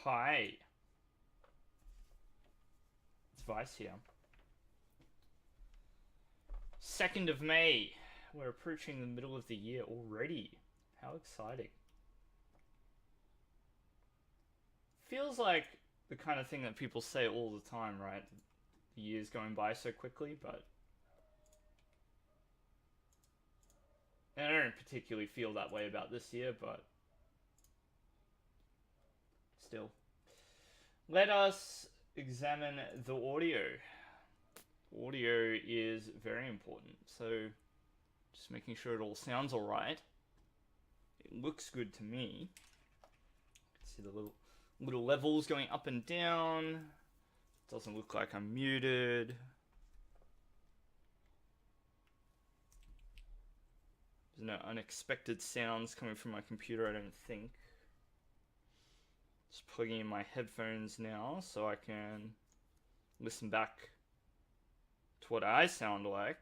Hi. It's Vice here. 2nd of May. We're approaching the middle of the year already. How exciting. Feels like the kind of thing that people say all the time, right? The year's going by so quickly, but... And I don't particularly feel that way about this year, but... Still. Let us examine the audio. Audio is very important, so just making sure it all sounds alright. It looks good to me. See the little levels going up and down. Doesn't look like I'm muted. There's no unexpected sounds coming from my computer, I don't think. Just plugging in my headphones now so I can listen back to what I sound like.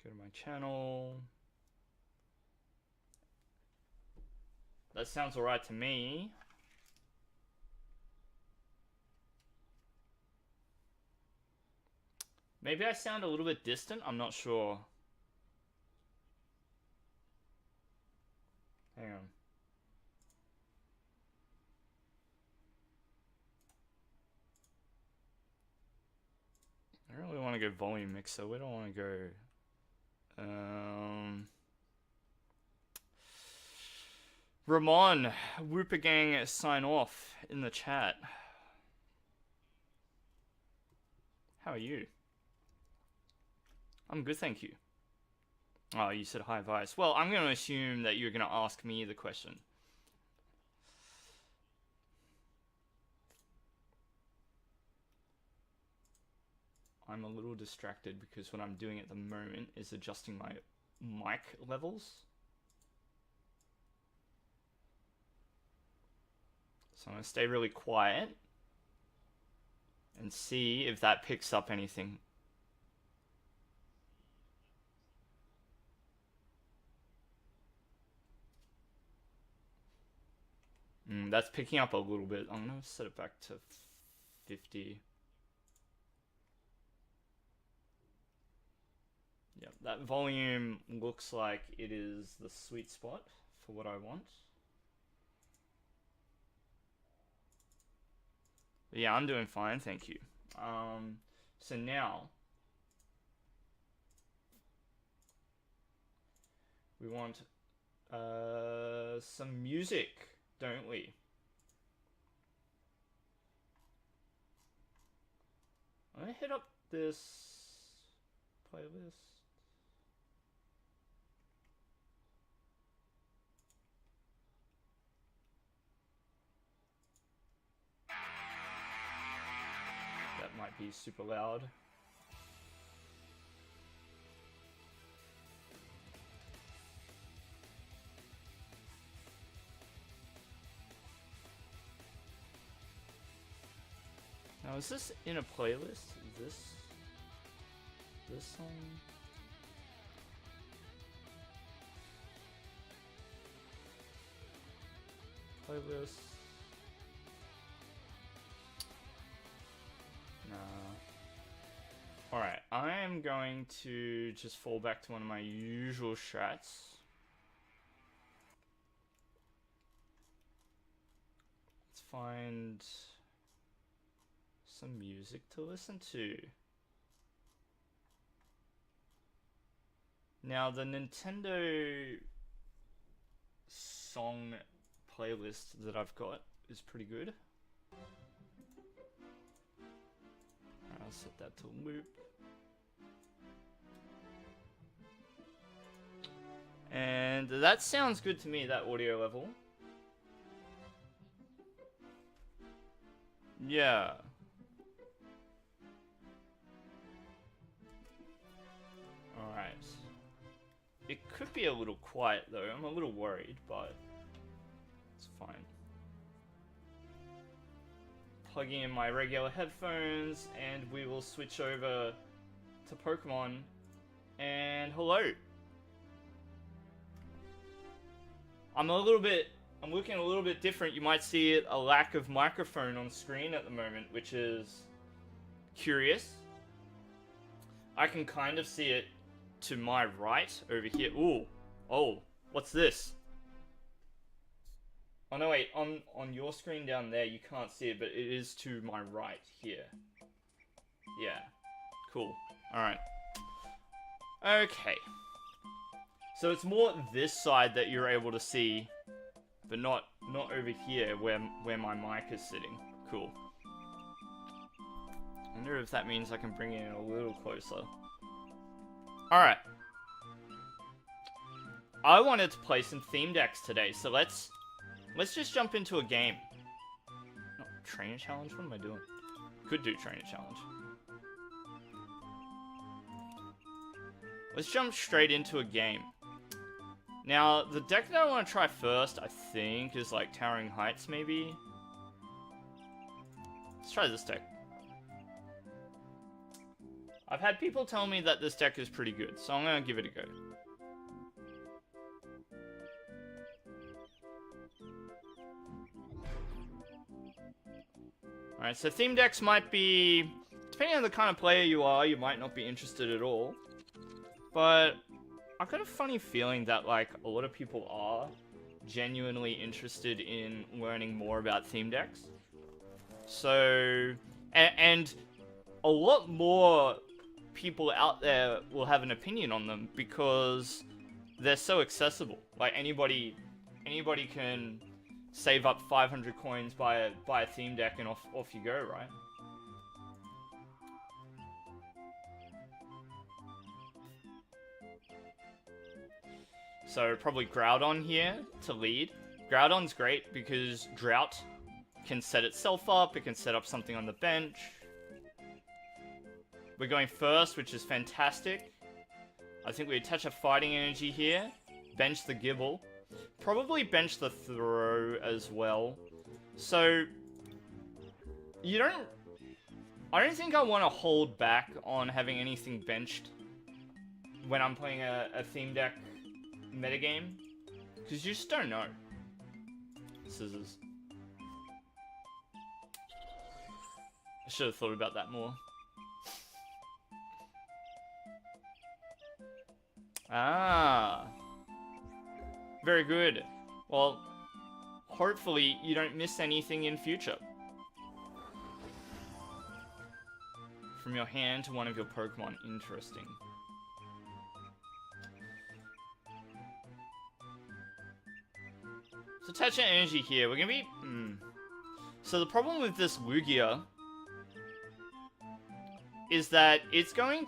Go to my channel. That sounds alright to me. Maybe I sound a little bit distant, I'm not sure. Hang on. I don't really want to go volume mixer. We don't want to go... Ramon, Whooper Gang sign off in the chat. How are you? I'm good, thank you. Oh, you said hi, Vice. Well, I'm going to assume that you're going to ask me the question. I'm a little distracted because what I'm doing at the moment is adjusting my mic levels. So I'm going to stay really quiet and see if that picks up anything. That's picking up a little bit. I'm going to set it back to 50. Yep, that volume looks like it is the sweet spot for what I want. But yeah, I'm doing fine, thank you. So now we want some music, don't we? I'm gonna hit up this playlist. That might be super loud. Now, is this in a playlist? Is this song? Playlist. Nah. Alright, I am going to just fall back to one of my usual strats. Let's find some music to listen to. Now, the Nintendo song playlist that I've got is pretty good. I'll set that to loop. And that sounds good to me, that audio level. Yeah. Alright. It could be a little quiet though, I'm a little worried, but it's fine. Plugging in my regular headphones, and we will switch over to Pokemon. And hello! I'm a little bit I'm looking a little bit different. You might see a lack of microphone on screen at the moment, which is curious. I can kind of see it to my right over here. Ooh. Oh, what's this? Oh no, wait, on your screen down there you can't see it, but it is to my right here. Yeah. Cool. Alright. Okay. So it's more this side that you're able to see, but not over here where my mic is sitting. Cool. I wonder if that means I can bring it in a little closer. Alright. I wanted to play some theme decks today, so let's just jump into a game. Oh, trainer challenge? What am I doing? Could do trainer challenge. Let's jump straight into a game. Now, the deck that I want to try first, I think, is like Towering Heights, maybe? Let's try this deck. I've had people tell me that this deck is pretty good, so I'm going to give it a go. Alright, so theme decks might be... Depending on the kind of player you are, you might not be interested at all. But I've got a funny feeling that, like, a lot of people are genuinely interested in learning more about theme decks. So... And a lot more people out there will have an opinion on them because they're so accessible. Like, anybody can save up 500 coins, buy a theme deck, and off you go, right? So probably Groudon here to lead. Groudon's great because Drought can set itself up, it can set up something on the bench. We're going first, which is fantastic. I think we attach a fighting energy here. Bench the Gible. Probably bench the Throw as well. So, I don't think I want to hold back on having anything benched when I'm playing a theme deck metagame. Because you just don't know. Scissors. I should have thought about that more. Ah. Very good. Well, hopefully you don't miss anything in future. From your hand to one of your Pokemon. Interesting. So attach an energy here. We're gonna be... So the problem with this Lugia is that it's gonna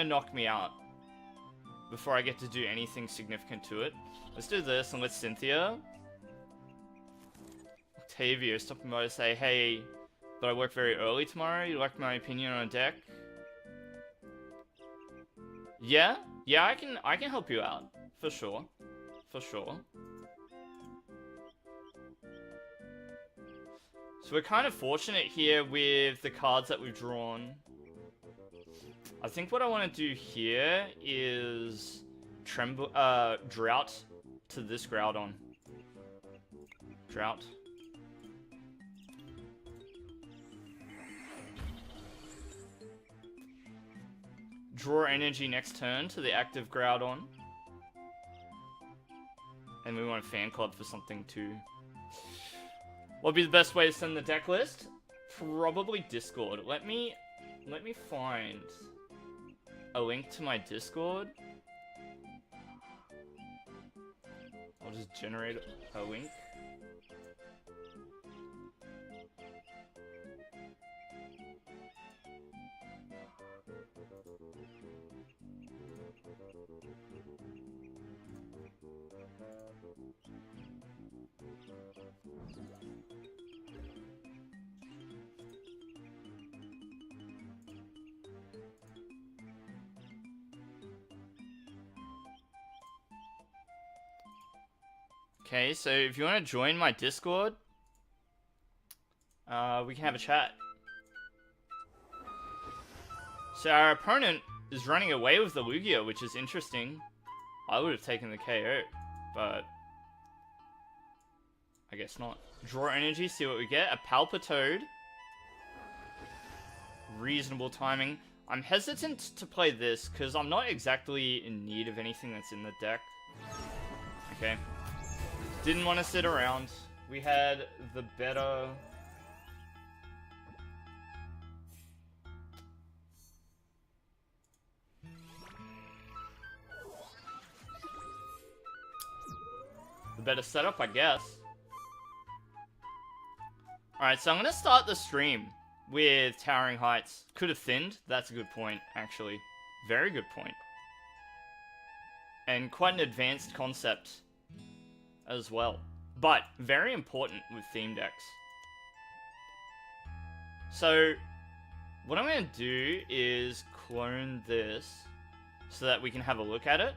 knock me out before I get to do anything significant to it. Let's do this and let's Cynthia. Octavio, stopping by to say, hey, but I work very early tomorrow. You like my opinion on a deck? Yeah, I can help you out for sure, for sure. So we're kind of fortunate here with the cards that we've drawn. I think what I want to do here is Drought to this Groudon. Drought. Draw energy next turn to the active Groudon. And we want a fan club for something too. What would be the best way to send the deck list? Probably Discord. Let me find a link to my Discord. I'll just generate a link. Okay, so if you want to join my Discord, we can have a chat. So our opponent is running away with the Lugia, which is interesting. I would have taken the KO, but I guess not. Draw energy, see what we get. A Palpitoad. Reasonable timing. I'm hesitant to play this because I'm not exactly in need of anything that's in the deck. Okay. Didn't want to sit around. We had the better... better setup, I guess. Alright, so I'm going to start the stream with Towering Heights. Could have thinned. That's a good point, actually. Very good point. And quite an advanced concept as well. But very important with theme decks. So, what I'm going to do is clone this so that we can have a look at it.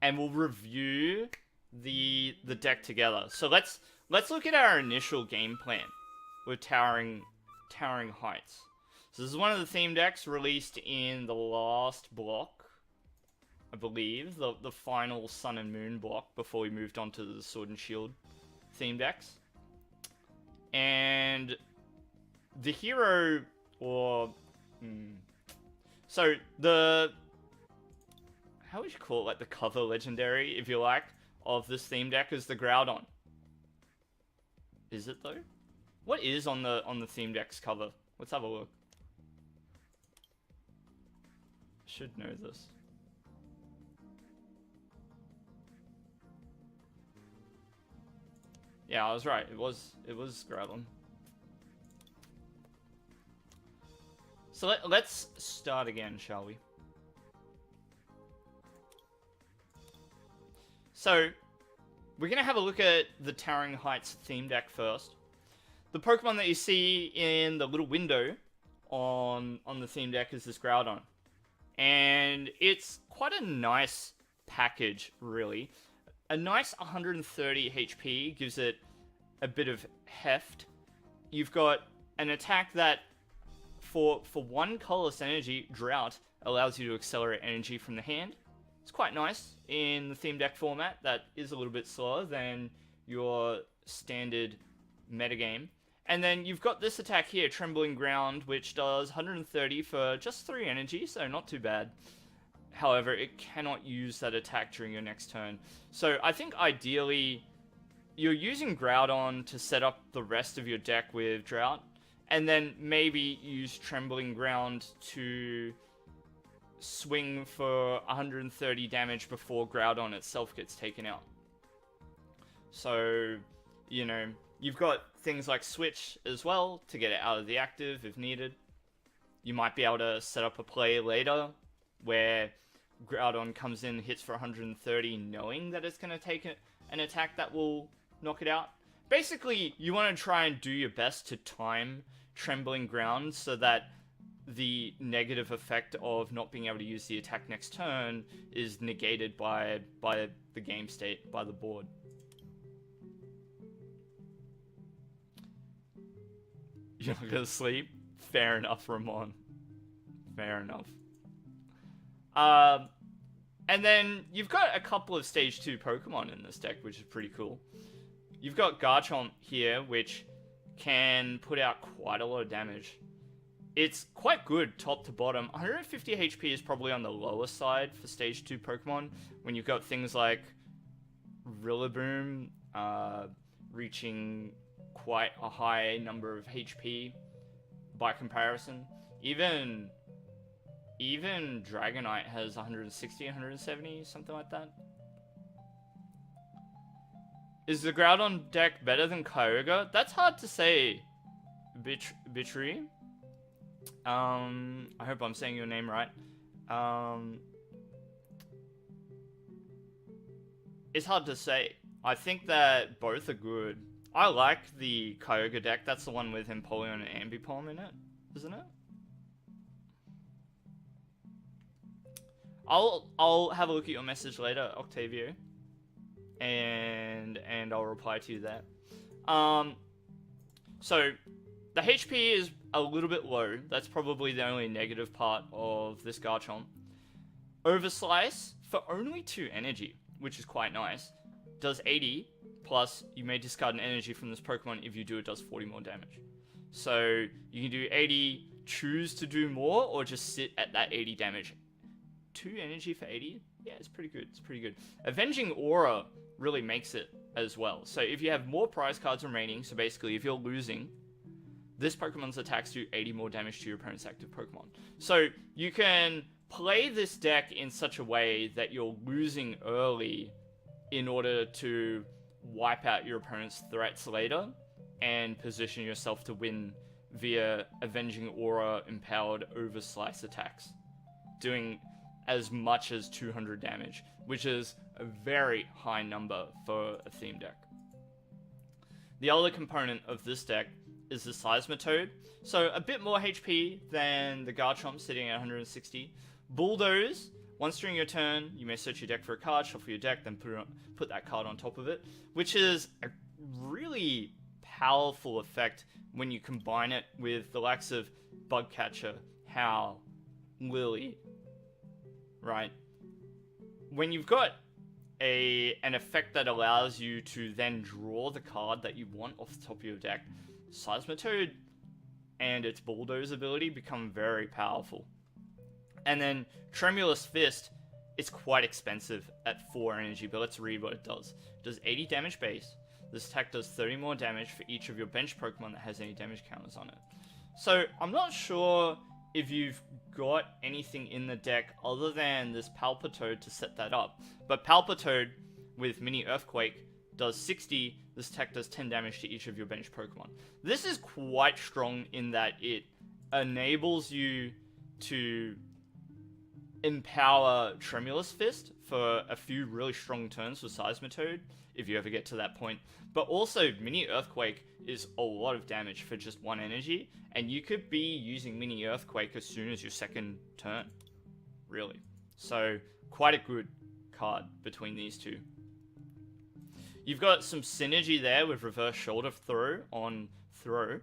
And we'll review the deck together. So let's look at our initial game plan with Towering Heights. So this is one of the theme decks released in the last block, I believe, the final Sun and Moon block before we moved on to the Sword and Shield theme decks. And the hero, or so the, how would you call it, like the cover legendary, if you like, of this theme deck is the Groudon. Is it though? What is on the theme deck's cover? Let's have a look. Should know this. Yeah, I was right. It was Groudon. So let's start again, shall we? So, we're going to have a look at the Towering Heights theme deck first. The Pokemon that you see in the little window on the theme deck is this Groudon. And it's quite a nice package, really. A nice 130 HP gives it a bit of heft. You've got an attack that, for one colorless energy, Drought, allows you to accelerate energy from the hand. It's quite nice in the theme deck format. That is a little bit slower than your standard metagame. And then you've got this attack here, Trembling Ground, which does 130 for just 3 energy, so not too bad. However, it cannot use that attack during your next turn. So I think ideally, you're using Groudon to set up the rest of your deck with Drought, and then maybe use Trembling Ground to swing for 130 damage before Groudon itself gets taken out. So, you know, you've got things like Switch as well to get it out of the active if needed. You might be able to set up a play later where Groudon comes in, hits for 130, knowing that it's going to take an attack that will knock it out. Basically, you want to try and do your best to time Trembling Ground so that the negative effect of not being able to use the attack next turn is negated by the game state, by the board. You're not gonna sleep? Fair enough, Ramon. Fair enough. And then you've got a couple of Stage 2 Pokemon in this deck, which is pretty cool. You've got Garchomp here, which can put out quite a lot of damage. It's quite good top to bottom. 150 HP is probably on the lower side for Stage 2 Pokemon, when you've got things like Rillaboom reaching quite a high number of HP by comparison. Even Dragonite has 160, 170, something like that. Is the Groudon deck better than Kyogre? That's hard to say, Bitry. I hope I'm saying your name right. It's hard to say. I think that both are good. I like the Kyogre deck. That's the one with Empoleon and Ambipom in it, isn't it? I'll have a look at your message later, Octavio, and I'll reply to you there. So the HP is a little bit low. That's probably the only negative part of this Garchomp. Overslice for only 2 energy, which is quite nice. Does 80, plus you may discard an energy from this Pokemon. If you do, it does 40 more damage. So you can do 80, choose to do more, or just sit at that 80 damage. 2 energy for 80? Yeah, it's pretty good. It's pretty good. Avenging Aura really makes it as well. So if you have more prize cards remaining, so basically if you're losing, this Pokemon's attacks do 80 more damage to your opponent's active Pokemon. So you can play this deck in such a way that you're losing early in order to wipe out your opponent's threats later and position yourself to win via Avenging Aura empowered Overslice attacks, doing as much as 200 damage, which is a very high number for a theme deck. The other component of this deck is the Seismitoad, so a bit more HP than the Garchomp, sitting at 160. Bulldoze, once during your turn, you may search your deck for a card, shuffle your deck, then put that card on top of it, which is a really powerful effect when you combine it with the likes of Bugcatcher, Howl, Lily, right? When you've got an effect that allows you to then draw the card that you want off the top of your deck, Seismitoad and its Bulldoze ability become very powerful. And then Tremulous Fist, it's quite expensive at 4 energy, but let's read what it does. It does 80 damage base. This attack does 30 more damage for each of your bench Pokemon that has any damage counters on it. So I'm not sure if you've got anything in the deck other than this Palpitoad to set that up. But Palpitoad with Mini Earthquake does 60, this attack does 10 damage to each of your bench Pokemon. This is quite strong in that it enables you to empower Tremulous Fist for a few really strong turns for Seismitoad, if you ever get to that point. But also, Mini Earthquake is a lot of damage for just 1 energy, and you could be using Mini Earthquake as soon as your second turn, really. So, quite a good card between these two. You've got some synergy there with Reverse Shoulder Throw on Throw.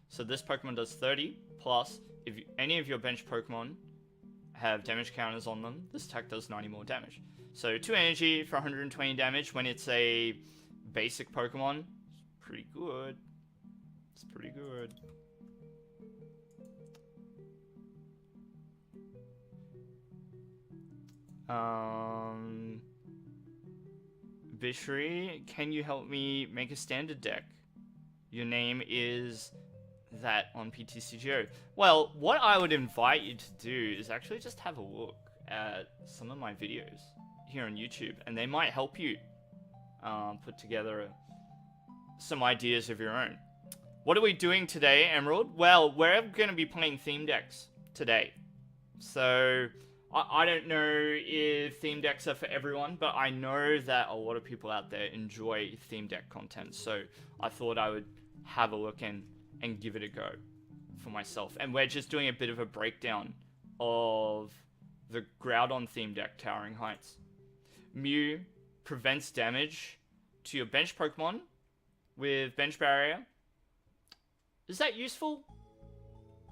So this Pokemon does 30, plus if any of your bench Pokemon have damage counters on them, this attack does 90 more damage. So 2 energy for 120 damage when it's a basic Pokemon. It's pretty good. It's pretty good. Bishri, can you help me make a standard deck? Your name is that on PTCGO. Well, what I would invite you to do is actually just have a look at some of my videos here on YouTube, and they might help you put together some ideas of your own. What are we doing today, Emerald? Well, we're going to be playing theme decks today. So I don't know if theme decks are for everyone, but I know that a lot of people out there enjoy theme deck content. So I thought I would have a look and give it a go for myself. And we're just doing a bit of a breakdown of the Groudon theme deck, Towering Heights. Mew prevents damage to your bench Pokemon with Bench Barrier. Is that useful?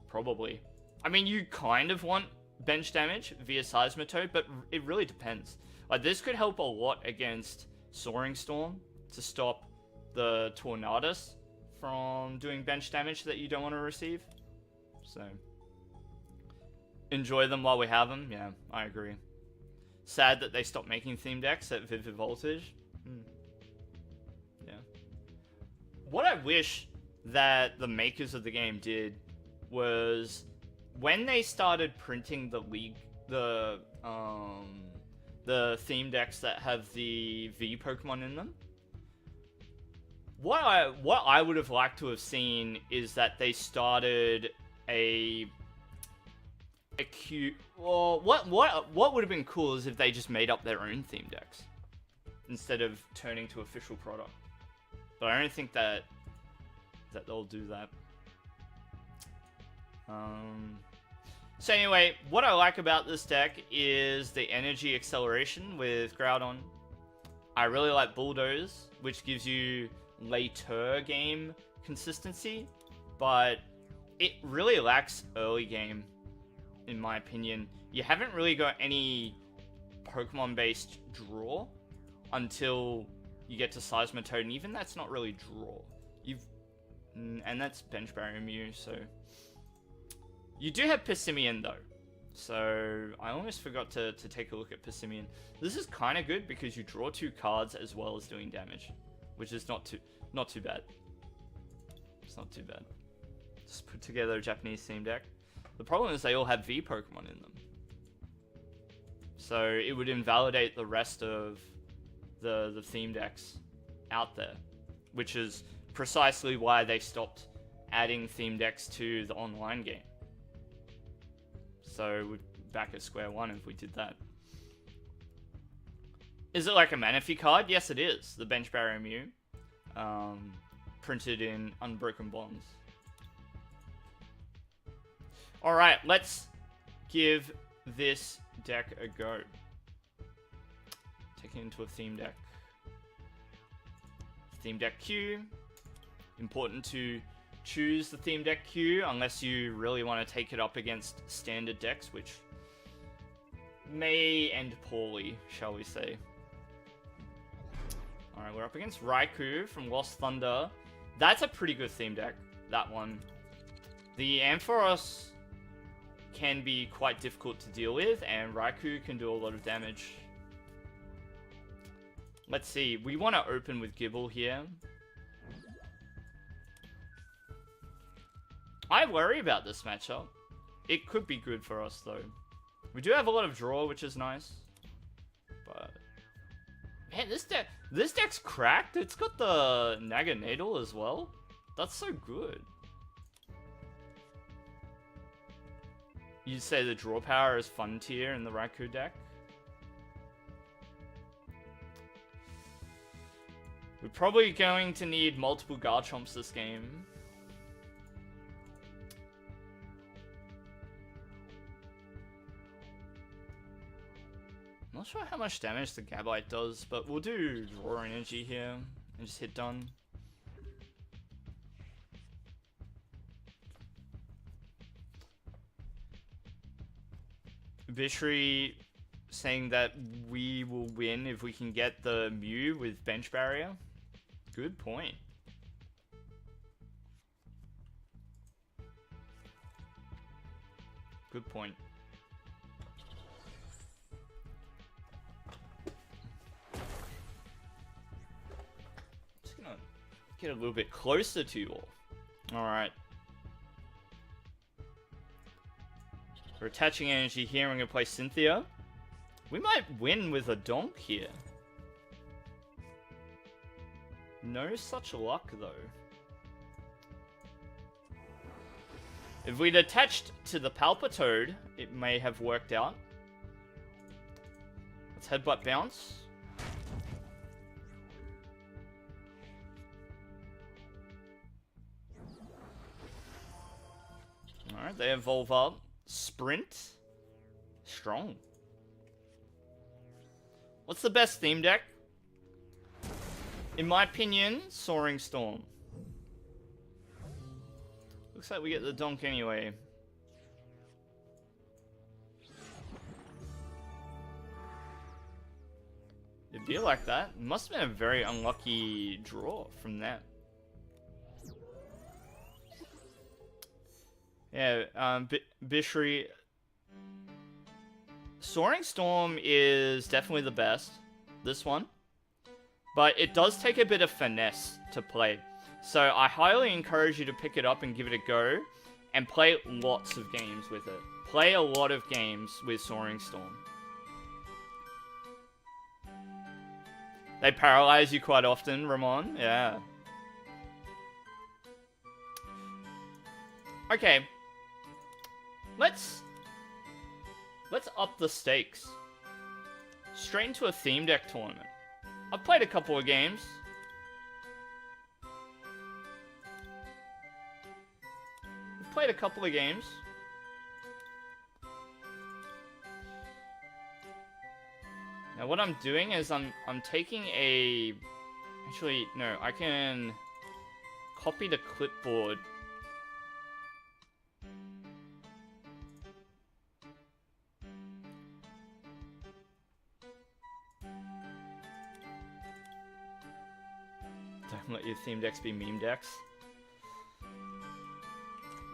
Probably. I mean, you kind of want bench damage via Seismitoad, but it really depends. Like, this could help a lot against Soaring Storm to stop the Tornadus from doing bench damage that you don't want to receive. So, enjoy them while we have them. Yeah, I agree. Sad that they stopped making theme decks at Vivid Voltage. Yeah. What I wish that the makers of the game did was, when they started printing the theme decks that have the V Pokemon in them, what I would have liked to have seen is that they started a cute. Well, what would have been cool is if they just made up their own theme decks instead of turning to official product. But I don't think that they'll do that. So anyway, what I like about this deck is the energy acceleration with Groudon. I really like Bulldoze, which gives you later game consistency, but it really lacks early game, in my opinion. You haven't really got any Pokemon-based draw until you get to Seismitoad, and even that's not really draw. And that's Bench Barrier Mew, so... You do have Pissimian, though. So, I almost forgot to take a look at Pissimian. This is kind of good because you draw 2 cards as well as doing damage. Which is not too bad. It's not too bad. Just put together a Japanese theme deck. The problem is they all have V Pokemon in them. So, it would invalidate the rest of the theme decks out there. Which is precisely why they stopped adding theme decks to the online game. So we're back at square one if we did that. Is it like a Manaphy card? Yes, it is. The Bench Barrier Mew. Printed in Unbroken Bonds. Alright, let's give this deck a go. Take it into a theme deck. Theme deck queue. Important to choose the theme deck queue unless you really want to take it up against standard decks, which may end poorly, shall we say. Alright, we're up against Raikou from Lost Thunder. That's a pretty good theme deck, that one. The Ampharos can be quite difficult to deal with, and Raikou can do a lot of damage. Let's see, we want to open with Gible here. I worry about this matchup. It could be good for us, though. We do have a lot of draw, which is nice. But... man, this deck's cracked. It's got the Naganadel as well. That's so good. You'd say the draw power is fun tier in the Raikou deck? We're probably going to need multiple Garchomps this game. Not sure how much damage the Gabite does, but we'll do Raw Energy here and just hit done. Vishri saying that we will win if we can get the Mew with Bench Barrier. Good point. Good point. Just gonna get a little bit closer to you all. Alright. We're attaching energy here. I'm gonna play Cynthia. We might win with a Donk here. No such luck, though. If we'd attached to the Palpitoad, it may have worked out. Let's Headbutt Bounce. Alright, they evolve up. Sprint. Strong. What's the best theme deck? In my opinion, Soaring Storm. Looks like we get the Donk anyway. It'd be like that. It must have been a very unlucky draw from that. Yeah, Bishri. Soaring Storm is definitely the best. This one. But it does take a bit of finesse to play. So I highly encourage you to pick it up and give it a go. And play lots of games with it. Play a lot of games with Soaring Storm. They paralyze you quite often, Ramon. Yeah. Okay. Let's up the stakes. Straight into a theme deck tournament. I've played a couple of games. I've played a couple of games. Now what I'm doing is I'm taking a... Actually, no, I can copy the clipboard. Let your theme decks be meme decks.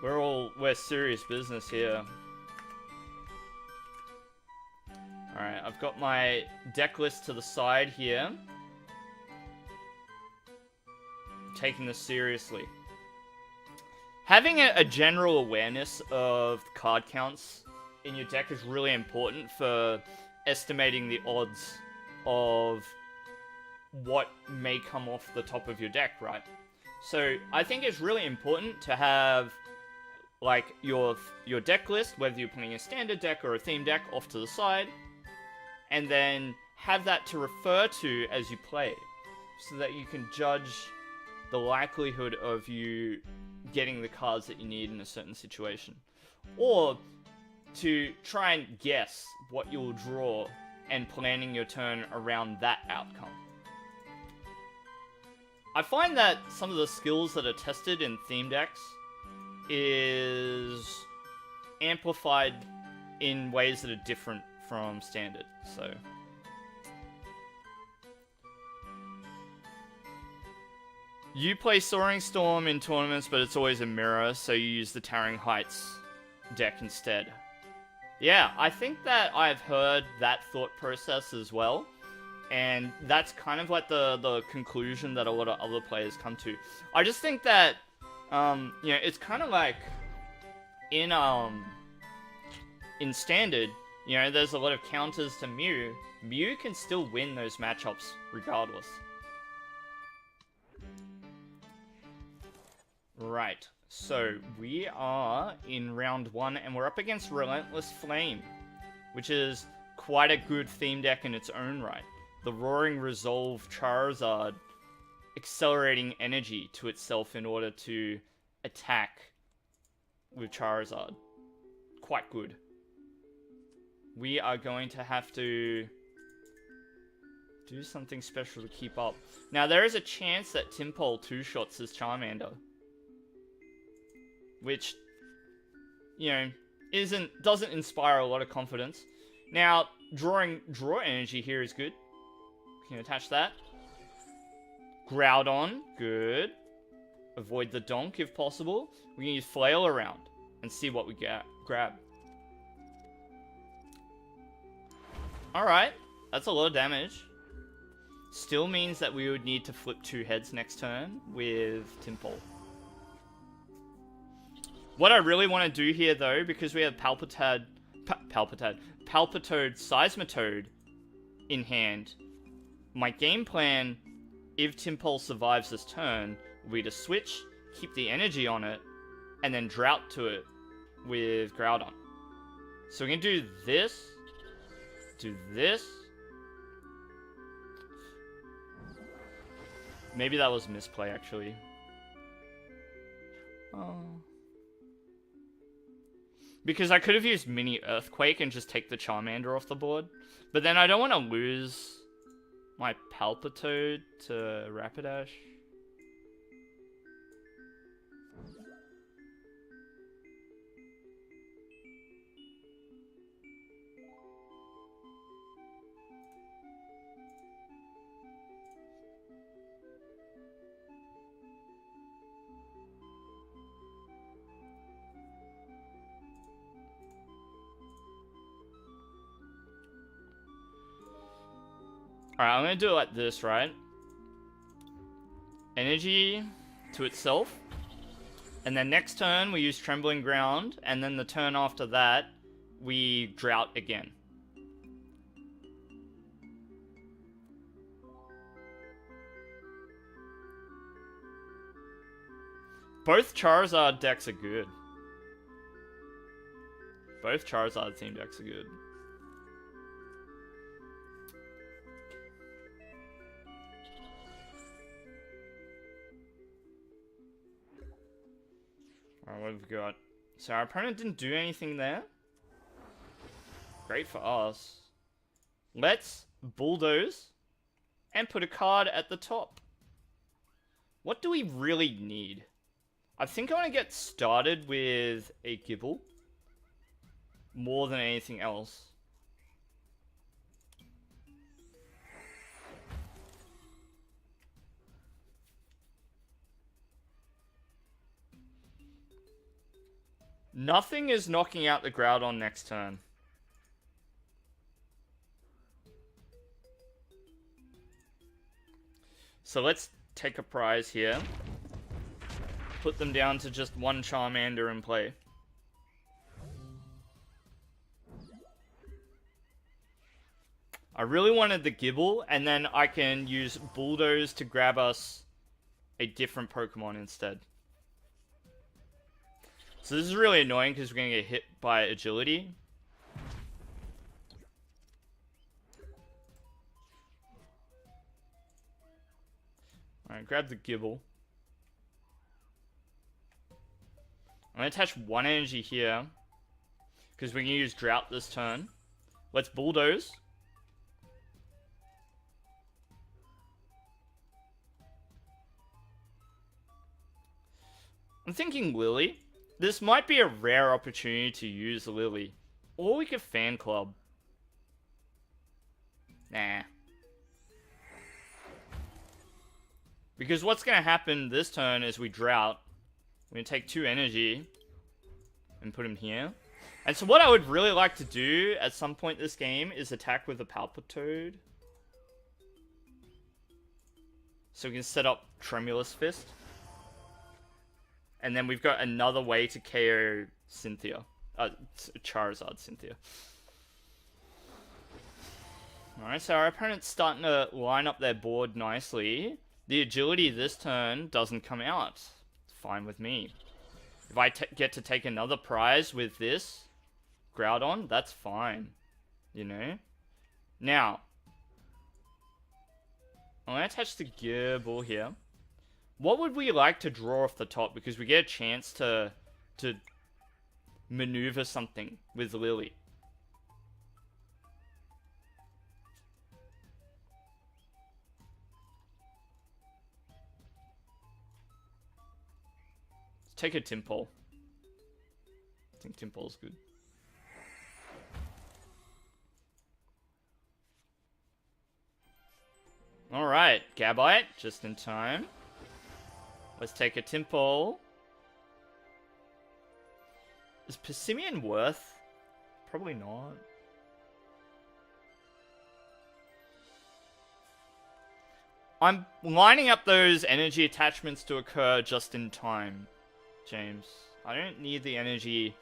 We're serious business here. Alright, I've got my deck list to the side here. I'm taking this seriously. Having a general awareness of card counts in your deck is really important for estimating the odds of what may come off the top of your deck, right? So I think it's really important to have like your deck list, whether you're playing a standard deck or a theme deck, off to the side, and then have that to refer to as you play, so that you can judge the likelihood of you getting the cards that you need in a certain situation, or to try and guess what you'll draw and planning your turn around that outcome. I find that some of the skills that are tested in theme decks is amplified in ways that are different from standard, so... You play Soaring Storm in tournaments, but it's always a mirror, so you use the Towering Heights deck instead. Yeah, I think that I've heard that thought process as well, and that's kind of like the conclusion that a lot of other players come to. I just think that, you know, it's kind of like in Standard, you know, there's a lot of counters to Mew. Mew can still win those matchups regardless. Right, so we are in round 1, and we're up against Relentless Flame, which is quite a good theme deck in its own right. The Roaring Resolve Charizard accelerating energy to itself in order to attack with Charizard. Quite good. We are going to have to do something special to keep up. Now, there is a chance that Timpole two-shots his Charmander, which, you know, doesn't inspire a lot of confidence. Now, draw energy here is good. Can you attach that? Groudon, good. Avoid the donk if possible. We can use Flail around and see what we grab. Alright, that's a lot of damage. Still means that we would need to flip 2 heads next turn with Timpole. What I really want to do here, though, because we have Palpitoad Seismitoad in hand, my game plan, if Timpole survives this turn, will be to switch, keep the energy on it, and then Drought to it with Groudon. So we can do this, Maybe that was misplay, actually. Oh. Because I could have used Mini Earthquake and just take the Charmander off the board. But then I don't want to lose my Palpitoad to Rapidash. Alright, I'm going to do it like this, right? Energy to itself. And then next turn, we use Trembling Ground. And then the turn after that, we Drought again. Both Charizard decks are good. Both Charizard team decks are good. Alright, what have we got? So our opponent didn't do anything there. Great for us. Let's bulldoze and put a card at the top. What do we really need? I think I want to get started with a Gibble more than anything else. Nothing is knocking out the Groudon next turn. So let's take a prize here. Put them down to just one Charmander in play. I really wanted the Gibble, and then I can use Bulldoze to grab us a different Pokemon instead. So this is really annoying because we're going to get hit by Agility. Alright, grab the Gibble. I'm going to attach one energy here, because we can use Drought this turn. Let's Bulldoze. I'm thinking Lily. This might be a rare opportunity to use Lily. Or we could Fan Club. Nah. Because what's going to happen this turn is we Drought. We're going to take 2 energy and put him here. And so what I would really like to do at some point this game is attack with a Palpitoad. So we can set up Tremulous Fist. And then we've got another way to KO Cynthia. Charizard Cynthia. Alright, so our opponent's starting to line up their board nicely. The agility this turn doesn't come out. It's fine with me. If I get to take another prize with this Groudon, that's fine. You know? Now, I'm going to attach the Gearball here. What would we like to draw off the top? Because we get a chance to maneuver something with Lily. Let's take a Timpole. I think Timpole's good. Alright, Gabite, just in time. Let's take a Timpole. Is Persimmon worth? Probably not. I'm lining up those energy attachments to occur just in time, James. I don't need the energy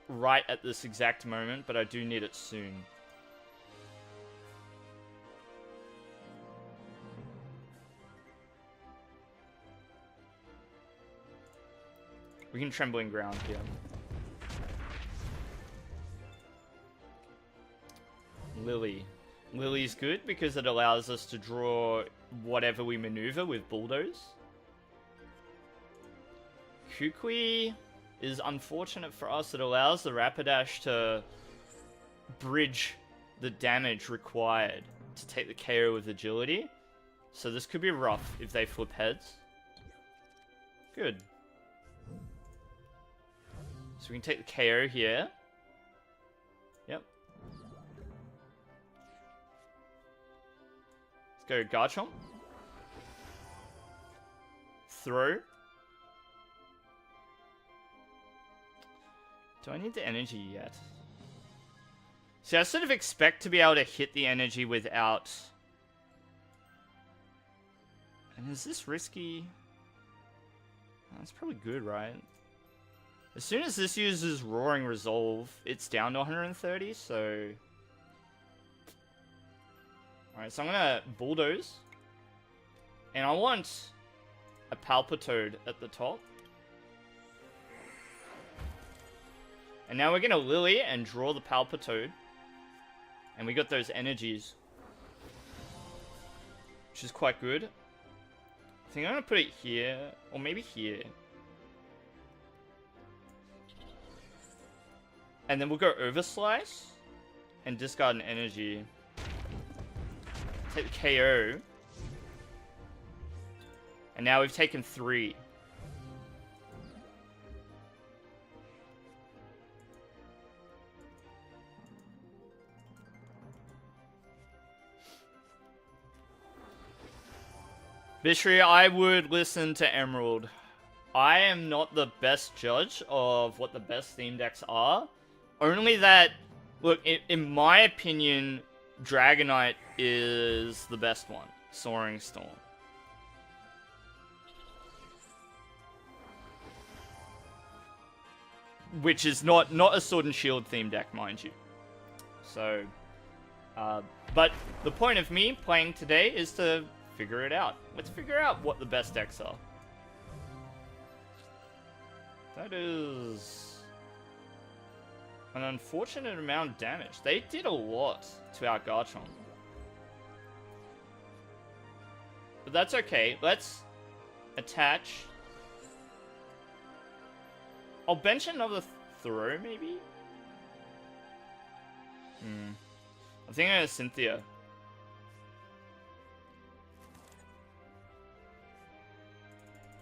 right at this exact moment, but I do need it soon. We can Trembling Ground here. Lily. Lily's good because it allows us to draw whatever we maneuver with Bulldoze. Kukui is unfortunate for us. It allows the Rapidash to bridge the damage required to take the KO with agility. So this could be rough if they flip heads. Good. So we can take the KO here. Yep. Let's go Garchomp. Throw. Do I need the energy yet? See, I sort of expect to be able to hit the energy without... And is this risky? That's probably good, right? As soon as this uses Roaring Resolve, it's down to 130, so... Alright, so I'm gonna Bulldoze. And I want a Palpitoad at the top. And now we're gonna Lily and draw the Palpitoad. And we got those energies. Which is quite good. I think I'm gonna put it here, or maybe here. And then we'll go Overslice and discard an energy. Take the KO. And now we've taken 3. Bishri, I would listen to Emerald. I am not the best judge of what the best theme decks are. Only that, look, in my opinion, Dragonite is the best one. Soaring Storm. Which is not a Sword and Shield theme deck, mind you. So, but the point of me playing today is to figure it out. Let's figure out what the best decks are. That is an unfortunate amount of damage. They did a lot to our Garchomp. But that's okay. Let's attach. I'll bench another throw, maybe? I think I have Cynthia.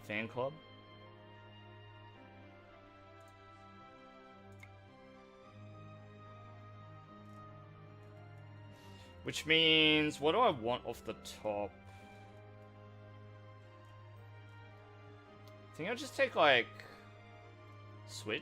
Fan Club? Which means, what do I want off the top? I think I'll just take, like, Switch.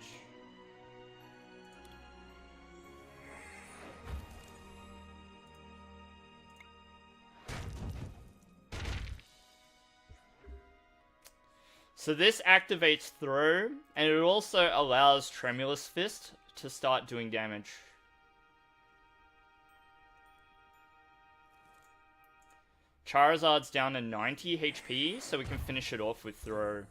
So this activates Throw, and it also allows Tremulous Fist to start doing damage. Charizard's down to 90 HP, so we can finish it off with Throw.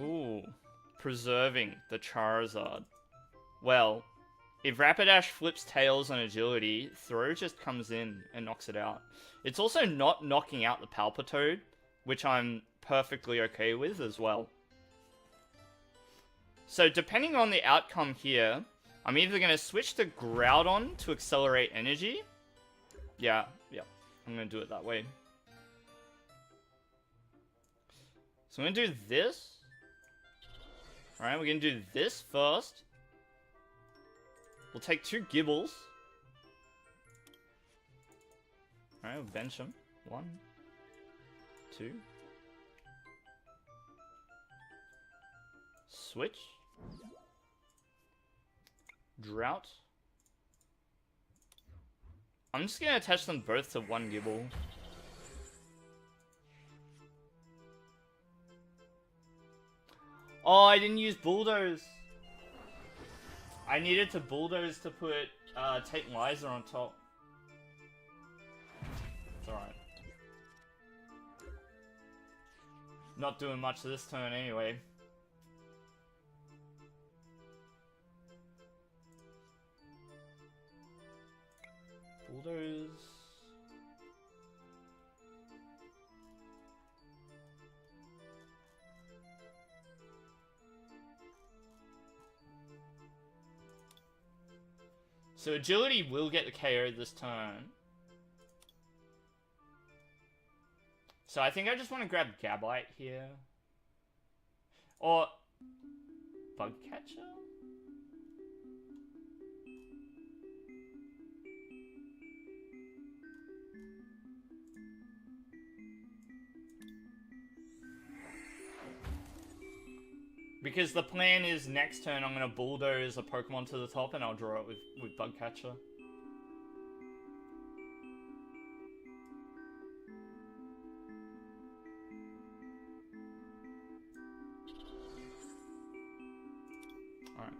Ooh, preserving the Charizard. Well, if Rapidash flips Tails on Agility, Throw just comes in and knocks it out. It's also not knocking out the Palpitoad, which I'm perfectly okay with as well. So depending on the outcome here, I'm either going to switch to Groudon to accelerate energy. Yeah, I'm going to do it that way. So I'm going to do this. Alright, we're going to do this first. We'll take 2 Gibbles. Alright, we'll bench them. 1, 2. Switch. Drought. I'm just gonna attach them both to 1 Gibble. Oh, I didn't use Bulldoze. I needed to Bulldoze to put Tate Liza on top. It's alright. Not doing much this turn anyway. Bulldoze. So Agility will get the KO this turn. So I think I just want to grab Gabite here. Or Bug Catcher? Because the plan is next turn I'm going to Bulldoze a Pokemon to the top and I'll draw it with Bug Catcher. Alright.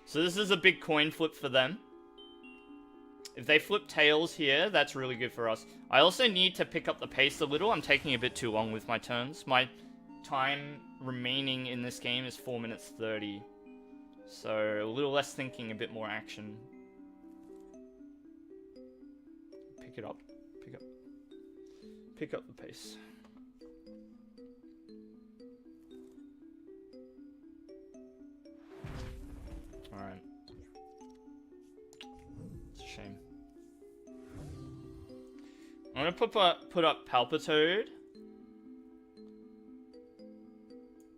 So this is a big coin flip for them. If they flip Tails here, that's really good for us. I also need to pick up the pace a little. I'm taking a bit too long with my turns. My time remaining in this game is 4 minutes 30. So a little less thinking, a bit more action. Pick it up. Pick up the pace. Alright. It's a shame. I'm gonna put up Palpitoad.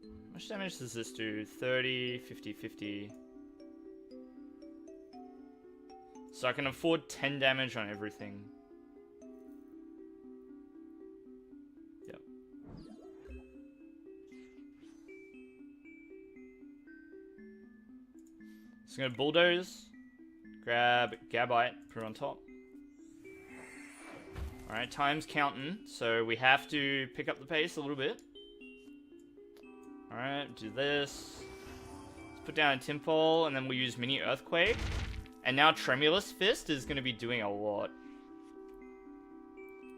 How much damage does this do? 30, 50, 50. So I can afford 10 damage on everything. Yep. So I'm gonna bulldoze, grab Gabite, put it on top. Alright, time's counting, so we have to pick up the pace a little bit. Alright, do this. Let's put down a Timpole, and then we'll use Mini Earthquake. And now Tremulous Fist is going to be doing a lot.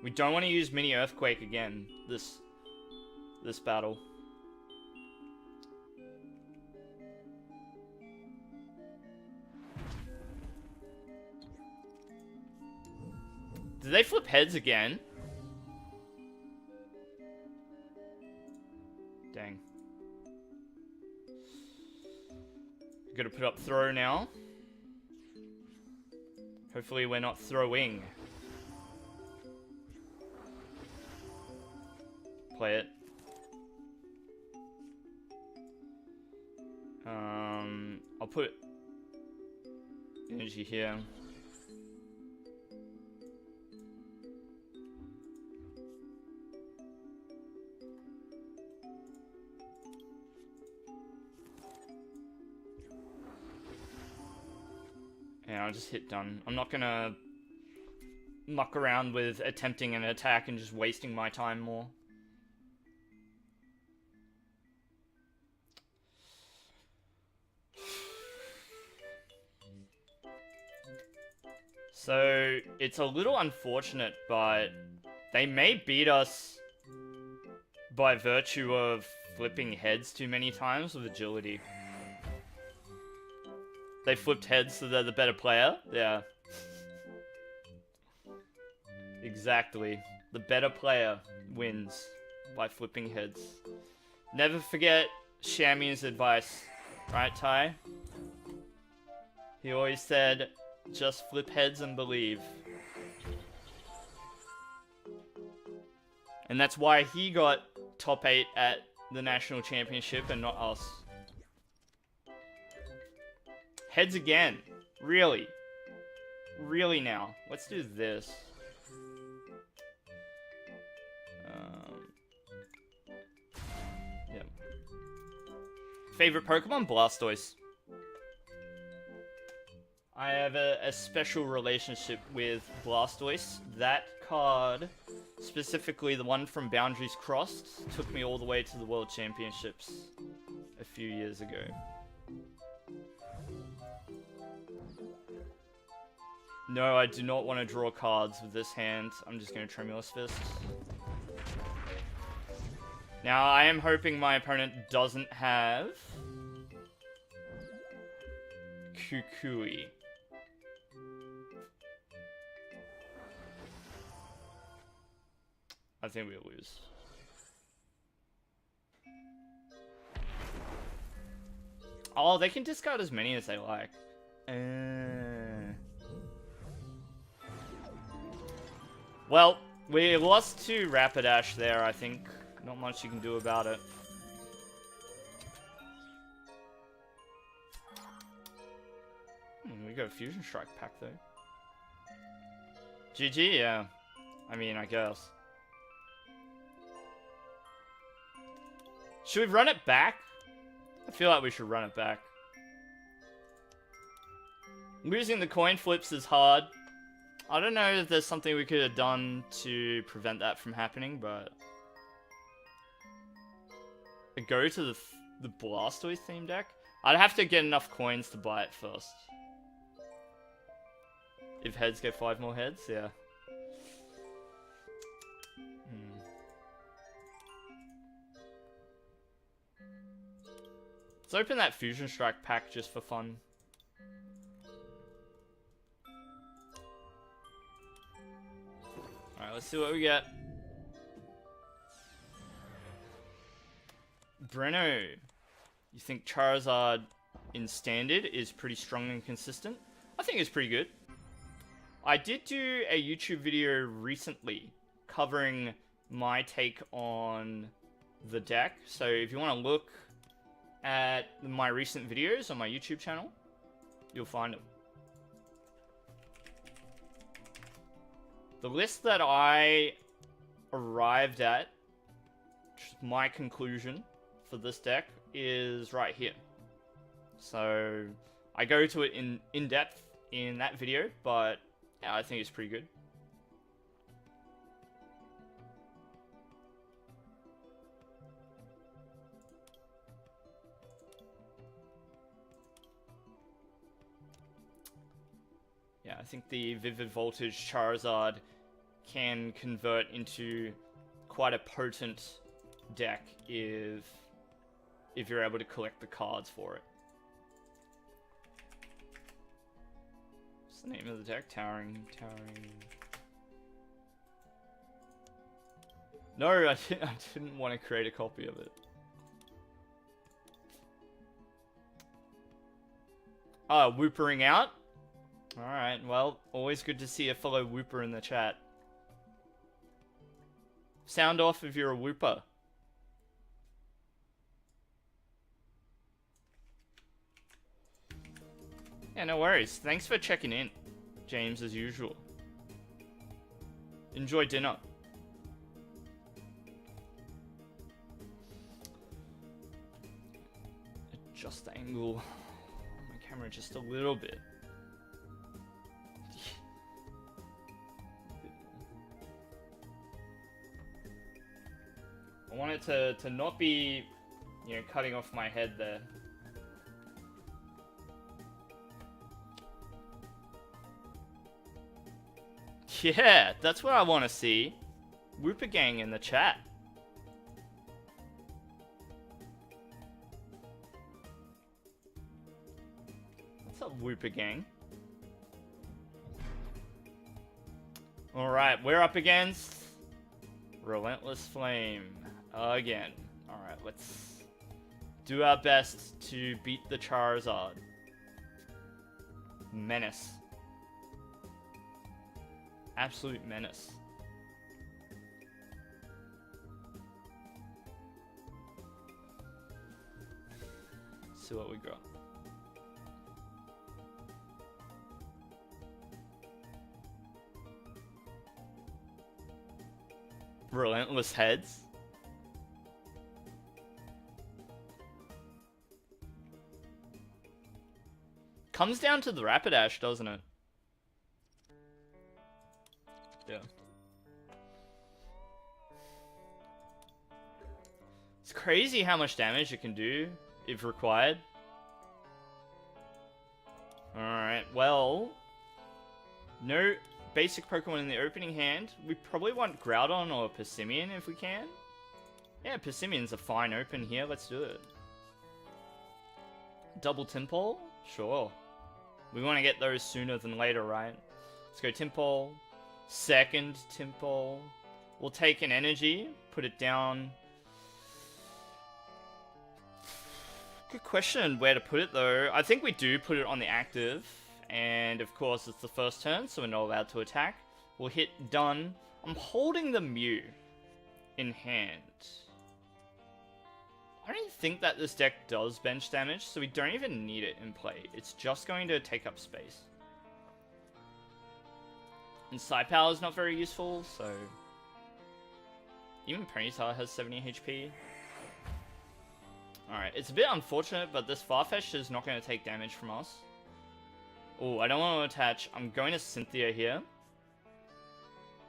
We don't want to use Mini Earthquake again, this battle. Did they flip heads again? Dang. Gotta put up throw now. Hopefully we're not throwing. Play it. I'll put energy here. Yeah, I'll just hit done. I'm not gonna muck around with attempting an attack and just wasting my time more. So, it's a little unfortunate, but they may beat us by virtue of flipping heads too many times with agility. They flipped heads, so they're the better player? Yeah. Exactly. The better player wins by flipping heads. Never forget Shami's advice. Right, Ty? He always said, just flip heads and believe. And that's why he got top 8 at the national championship and not us. Heads again. Really? Really now? Let's do this. Yep. Favorite Pokemon? Blastoise. I have a special relationship with Blastoise. That card, specifically the one from Boundaries Crossed, took me all the way to the World Championships a few years ago. No, I do not want to draw cards with this hand. I'm just going to Tremulous Fist. Now, I am hoping my opponent doesn't have Kukui. I think we'll lose. Oh, they can discard as many as they like. Well, we lost to Rapidash there, I think. Not much you can do about it. We got a Fusion Strike pack, though. GG, yeah. I mean, I guess. Should we run it back? I feel like we should run it back. Losing the coin flips is hard. I don't know if there's something we could have done to prevent that from happening, but... Go to the Blastoise theme deck? I'd have to get enough coins to buy it first. If heads get 5 more heads, yeah. Let's open that Fusion Strike pack just for fun. Alright, let's see what we get. Breno, you think Charizard in Standard is pretty strong and consistent? I think it's pretty good. I did do a YouTube video recently covering my take on the deck. So if you want to look at my recent videos on my YouTube channel, you'll find them. The list that I arrived at, my conclusion for this deck, is right here. So I go to it in depth in that video, but yeah, I think it's pretty good. Yeah, I think the Vivid Voltage Charizard can convert into quite a potent deck if you're able to collect the cards for it. What's the name of the deck? Towering. No, I didn't want to create a copy of it. Ah, Woopering out? Alright, well, always good to see a fellow Wooper in the chat. Sound off if you're a Wooper. Yeah, no worries. Thanks for checking in, James, as usual. Enjoy dinner. Adjust the angle on my camera just a little bit. I want it to not be, you know, cutting off my head there. Yeah, that's what I want to see. Whooper Gang in the chat. What's up, Whooper Gang? Alright, we're up against Relentless Flame again. Alright, let's do our best to beat the Charizard. Menace. Absolute menace. Let's see what we got. Relentless Heads. Comes down to the Rapidash, doesn't it? Yeah. It's crazy how much damage it can do if required. Alright, well, no basic Pokemon in the opening hand. We probably want Groudon or Persimmon if we can. Yeah, Persimmon's a fine open here. Let's do it. Double Tympole? Sure. We want to get those sooner than later, right? Let's go Tympole. Second Tympole. We'll take an energy, put it down. Good question where to put it though. I think we do put it on the active. And of course it's the first turn, so we're not allowed to attack. We'll hit done. I'm holding the Mew in hand. I don't think that this deck does bench damage, so we don't even need it in play. It's just going to take up space. And Psi Power is not very useful, so... Even Ponyta has 70 HP. Alright, it's a bit unfortunate, but this Farfetch'd is not going to take damage from us. Oh, I don't want to attach. I'm going to Cynthia here.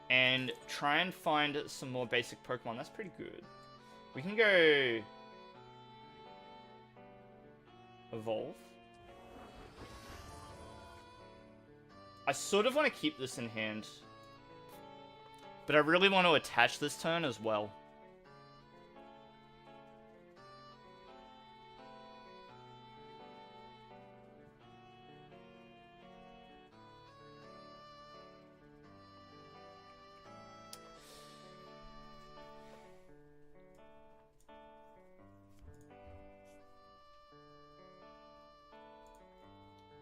And try and find some more basic Pokemon. That's pretty good. We can go... Evolve. I sort of want to keep this in hand. But I really want to attach this turn as well.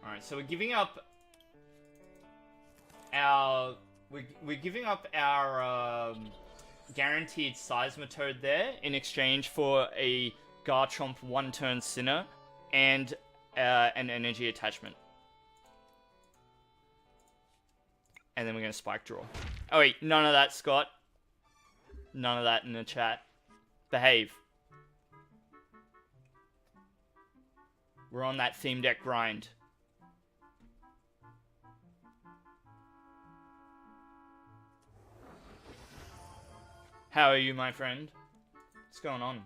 Alright, so we're giving up our guaranteed Seismitoad there in exchange for a Garchomp 1-turn Sinner and an energy attachment. And then we're going to Spike Draw. Oh wait, none of that, Scott. None of that in the chat. Behave. We're on that theme deck grind. How are you, my friend? What's going on?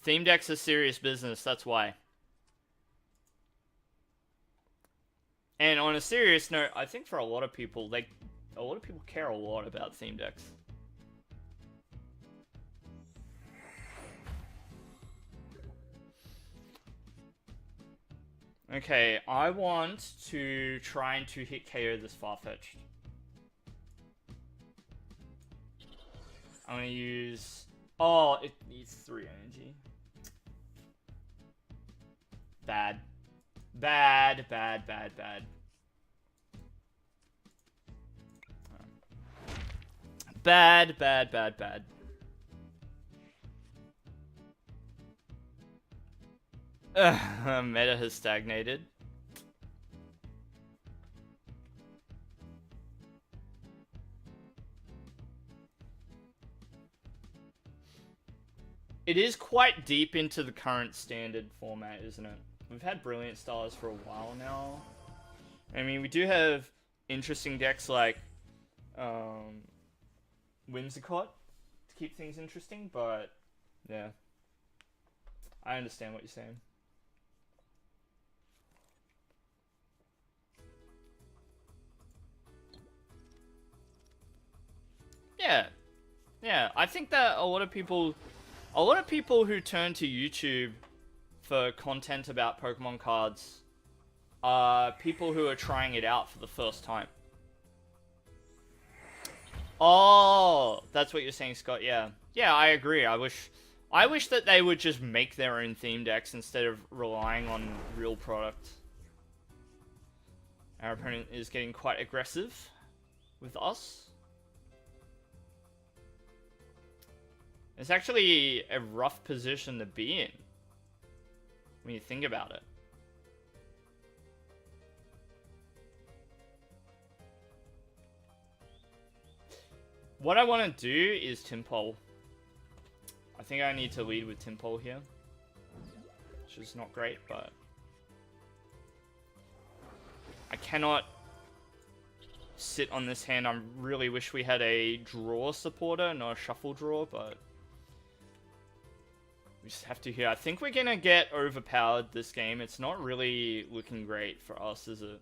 Theme decks are serious business, that's why. And on a serious note, I think for a lot of people, care a lot about theme decks. Okay, I want to try and hit KO this Farfetch'd. I'm gonna use... Oh, it needs 3 energy. Bad. Bad, bad, bad, bad. Bad, bad, bad, bad. Meta has stagnated. It is quite deep into the current standard format, isn't it? We've had Brilliant Stars for a while now. I mean, we do have interesting decks like Whimsicott to keep things interesting, but yeah. I understand what you're saying. Yeah. Yeah, I think that a lot of people who turn to YouTube for content about Pokemon cards are people who are trying it out for the first time. Oh, that's what you're saying, Scott. Yeah. Yeah, I agree. I wish that they would just make their own theme decks instead of relying on real product. Our opponent is getting quite aggressive with us. It's actually a rough position to be in when you think about it. What I want to do is Timpole. I think I need to lead with Timpole here, which is not great, but I cannot sit on this hand. I really wish we had a draw supporter, not a shuffle draw, but we just have to here. I think we're gonna get overpowered this game. It's not really looking great for us, is it?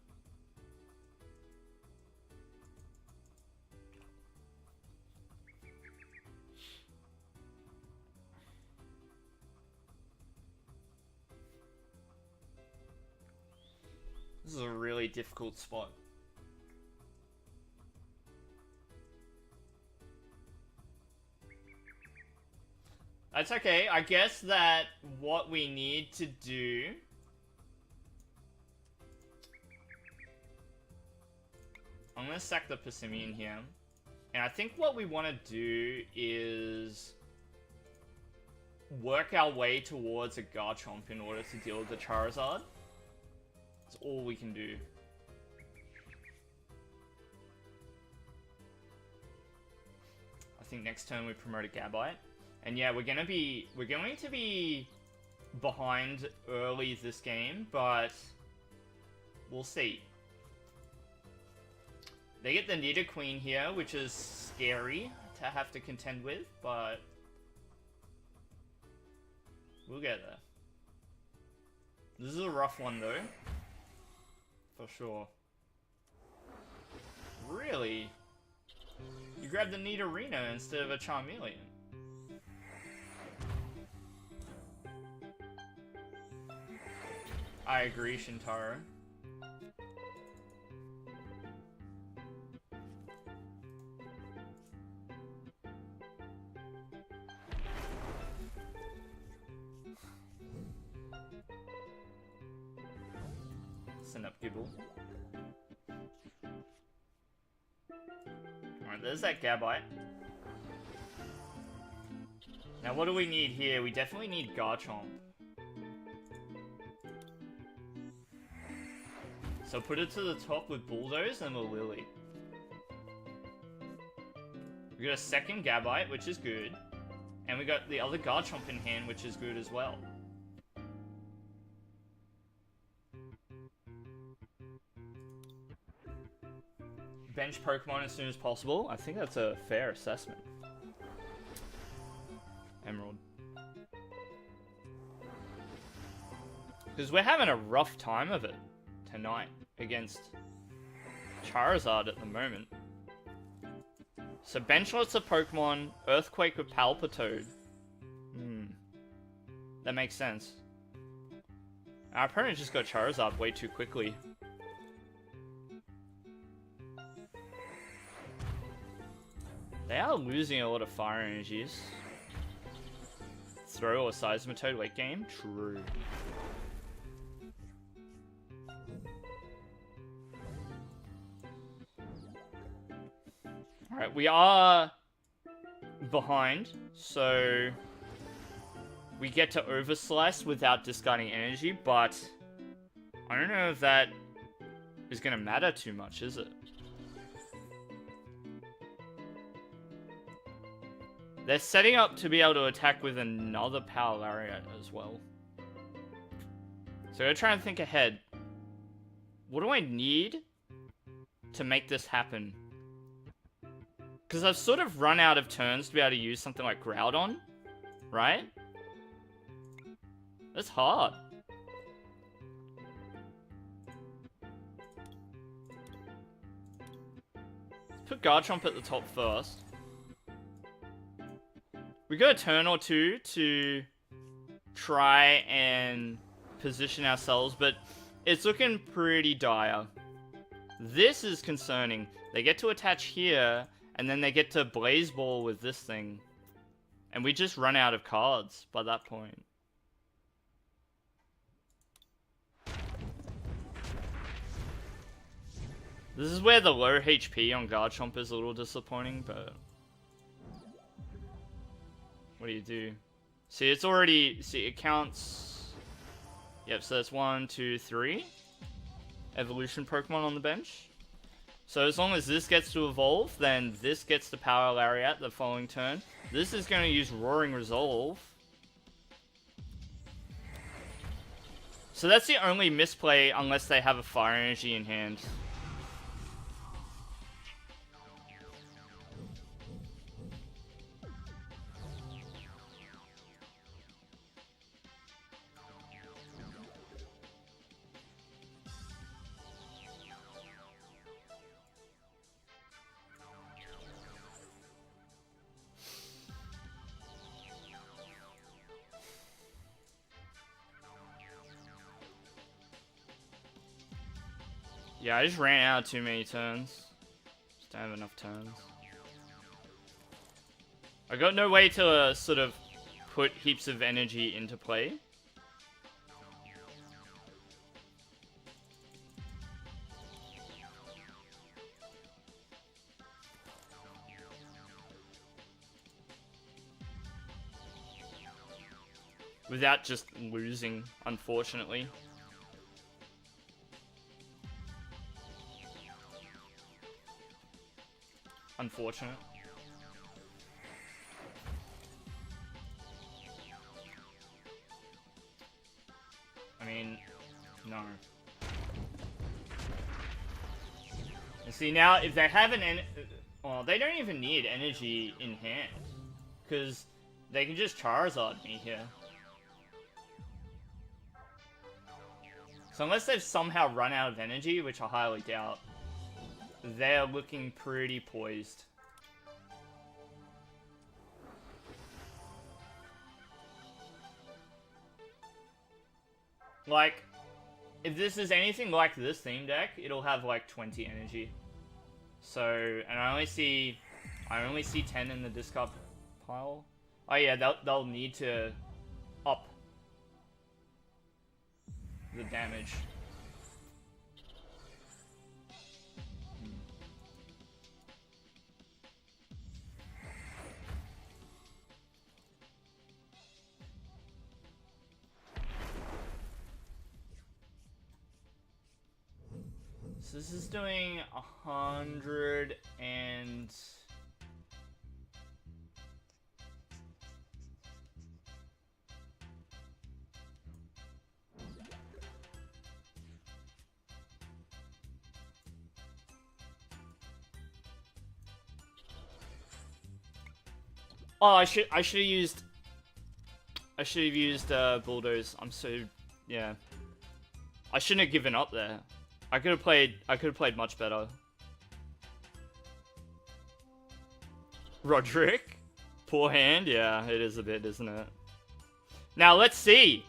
This is a really difficult spot. That's okay. I guess that what we need to do... I'm going to sack the Persimmon here. And I think what we want to do is work our way towards a Garchomp in order to deal with the Charizard. That's all we can do. I think next turn we promote a Gabite. And yeah, we're going to be behind early this game, but we'll see. They get the Nidoqueen here, which is scary to have to contend with, but we'll get there. This is a rough one though, for sure. Really? You grabbed the Nidorino instead of a Charmeleon. I agree, Shintaro. Send up Gibble. Alright, there's that Gabite. Now what do we need here? We definitely need Garchomp. So put it to the top with Bulldoze and we'll Lily. We got a second Gabite, which is good. And we got the other Garchomp in hand, which is good as well. Bench Pokemon as soon as possible. I think that's a fair assessment. Emerald. Because we're having a rough time of it tonight against Charizard at the moment. So bench lots of Pokemon, Earthquake with Palpitoad. That makes sense. Our opponent just got Charizard way too quickly. They are losing a lot of fire energies. Throw or Seismitoad late game? True. Alright, we are behind, so we get to Overslice without discarding energy, but I don't know if that is going to matter too much, is it? They're setting up to be able to attack with another Power Lariat as well. So I'm going to try and think ahead. What do I need to make this happen? Because I've sort of run out of turns to be able to use something like Groudon, right? That's hard. Let's put Garchomp at the top first. We got a turn or two to try and position ourselves, but it's looking pretty dire. This is concerning. They get to attach here, and then they get to Blaze Ball with this thing. And we just run out of cards by that point. This is where the low HP on Garchomp is a little disappointing, but what do you do? See, it's already... See, it counts... Yep, so that's 1, 2, 3 evolution Pokemon on the bench. So as long as this gets to evolve, then this gets to Power Lariat the following turn. This is going to use Roaring Resolve. So that's the only misplay unless they have a Fire Energy in hand. Yeah, I just ran out too many turns. Just don't have enough turns. I got no way to sort of put heaps of energy into play. Without just losing, unfortunately. Unfortunate. I mean, no. And see, now, if they have well, they don't even need energy in hand. Because they can just Charizard me here. So unless they've somehow run out of energy, which I highly doubt, they're looking pretty poised. Like, if this is anything like this theme deck, it'll have like 20 energy. So, and I only see 10 in the discard pile. Oh yeah, they'll need to up the damage. So this is doing 100 and... Oh, I should have used bulldoze. I'm so, yeah. I shouldn't have given up there. I could have played much better. Roderick? Poor hand? Yeah, it is a bit, isn't it? Now, let's see.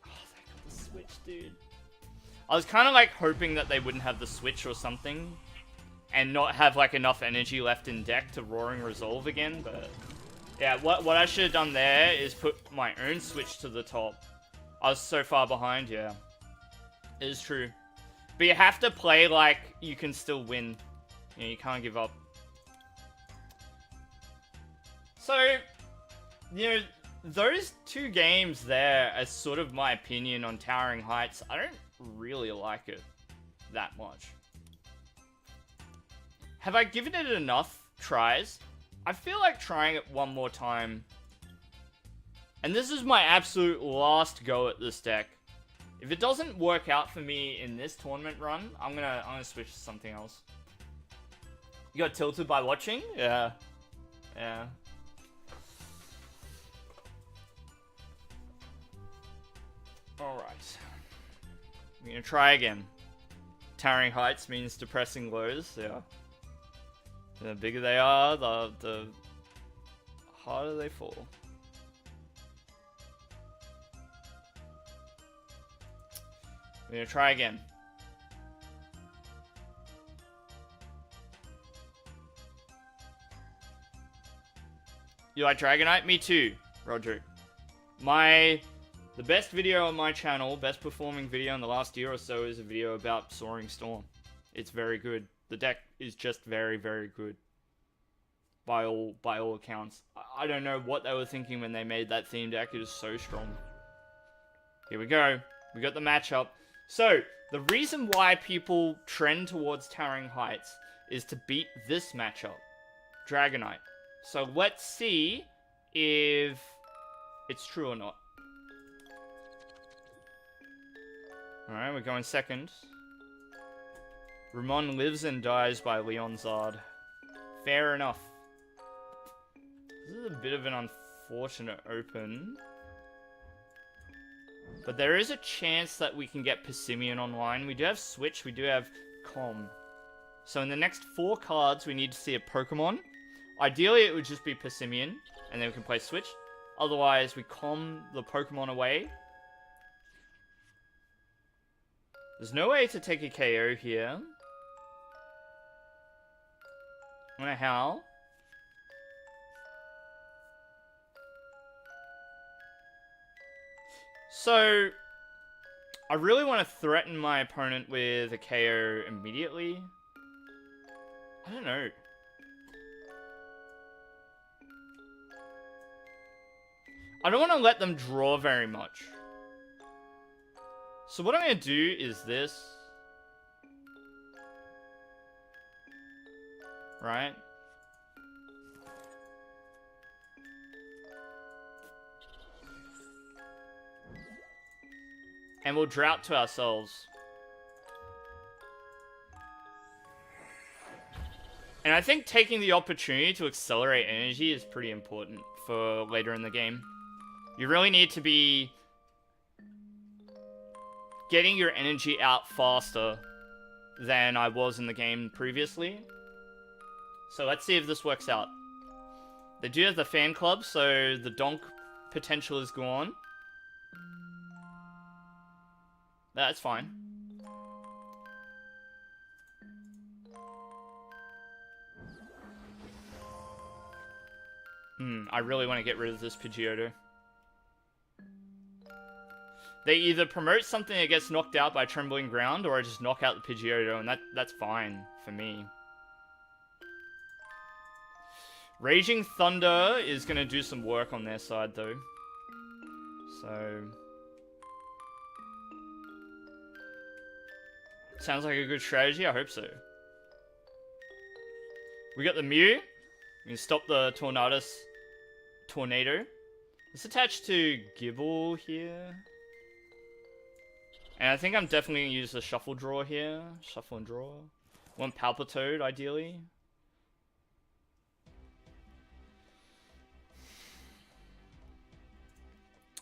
Oh, they got the switch, dude. I was kind of like hoping that they wouldn't have the switch or something. And not have like enough energy left in deck to Roaring Resolve again, but... Yeah, what I should have done there is put my own switch to the top. I was so far behind, yeah. It is true. But you have to play like you can still win. You know, you can't give up. So, you know, those two games there are sort of my opinion on Towering Heights. I don't really like it that much. Have I given it enough tries? I feel like trying it one more time. And this is my absolute last go at this deck. If it doesn't work out for me in this tournament run, I'm gonna switch to something else. You got tilted by watching? Yeah. Yeah. Alright. I'm gonna try again. Towering Heights means depressing lows, yeah. The bigger they are, the harder they fall. We're gonna try again. You like Dragonite? Me too, Roger. The best video on my channel, best performing video in the last year or so, is a video about Soaring Storm. It's very good. The deck is just very, very good. By all accounts. I don't know what they were thinking when they made that theme deck. It is so strong. Here we go. We got the matchup. So, the reason why people trend towards Towering Heights is to beat this matchup. Dragonite. So, let's see if it's true or not. Alright, we're going second. Ramon lives and dies by Leon Zard. Fair enough. This is a bit of an unfortunate open. But there is a chance that we can get Persimmon online. We do have Switch, we do have Com. So in the next 4 cards, we need to see a Pokemon. Ideally, it would just be Persimmon, and then we can play Switch. Otherwise, we Com the Pokemon away. There's no way to take a KO here. I'm gonna howl. So, I really want to threaten my opponent with a KO immediately. I don't know. I don't want to let them draw very much. So what I'm going to do is this. Right? And we'll drought to ourselves. And I think taking the opportunity to accelerate energy is pretty important for later in the game. You really need to be getting your energy out faster than I was in the game previously. So let's see if this works out. They do have the fan club, so the donk potential is gone. That's fine. I really want to get rid of this Pidgeotto. They either promote something that gets knocked out by Trembling Ground, or I just knock out the Pidgeotto, and that's fine for me. Raging Thunder is going to do some work on their side, though. So... Sounds like a good strategy. I hope so. We got the Mew. We can stop the tornado. Let's attach to Gibble here. And I think I'm definitely going to use the Shuffle Draw here. Shuffle and Draw. Want Palpitoad, ideally.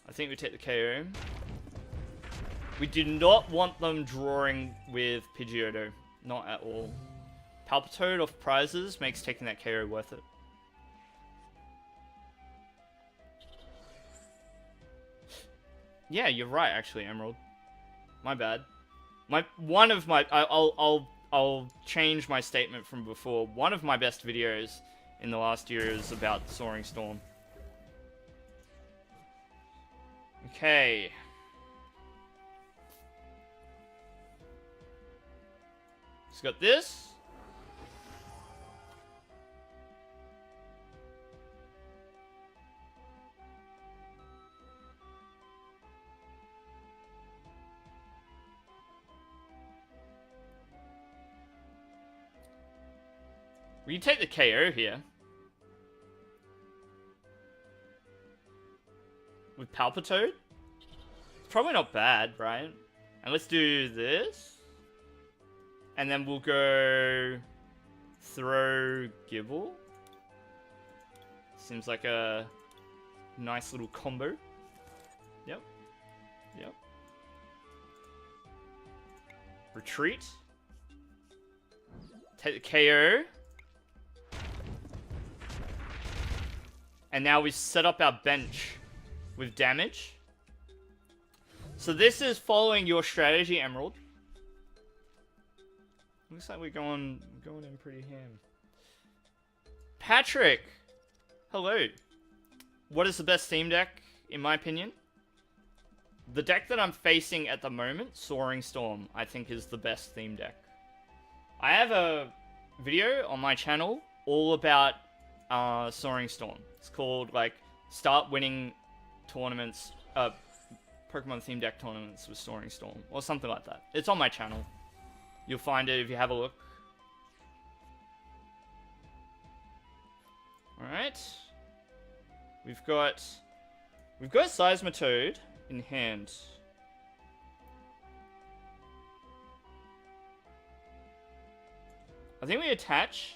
I think we take the KO. We do not want them drawing with Pidgeotto. Not at all. Palpitoad off prizes makes taking that KO worth it. Yeah, you're right, actually, Emerald. My bad. I'll change my statement from before. One of my best videos in the last year is about Soaring Storm. Okay. It's got this. Will you take the KO here? With Palpitoad? It's probably not bad, right? And let's do this. And then we'll go... throw Gibble. Seems like a nice little combo. Yep. Yep. Retreat. Take the KO. And now we set up our bench with damage. So this is following your strategy, Emerald. Looks like we're going in pretty ham. Patrick! Hello. What is the best theme deck, in my opinion? The deck that I'm facing at the moment, Soaring Storm, I think is the best theme deck. I have a video on my channel all about Soaring Storm. It's called, like, Start Winning Tournaments, Pokemon theme deck tournaments with Soaring Storm, or something like that. It's on my channel. You'll find it if you have a look. Alright. We've got Seismitoad in hand. I think we attach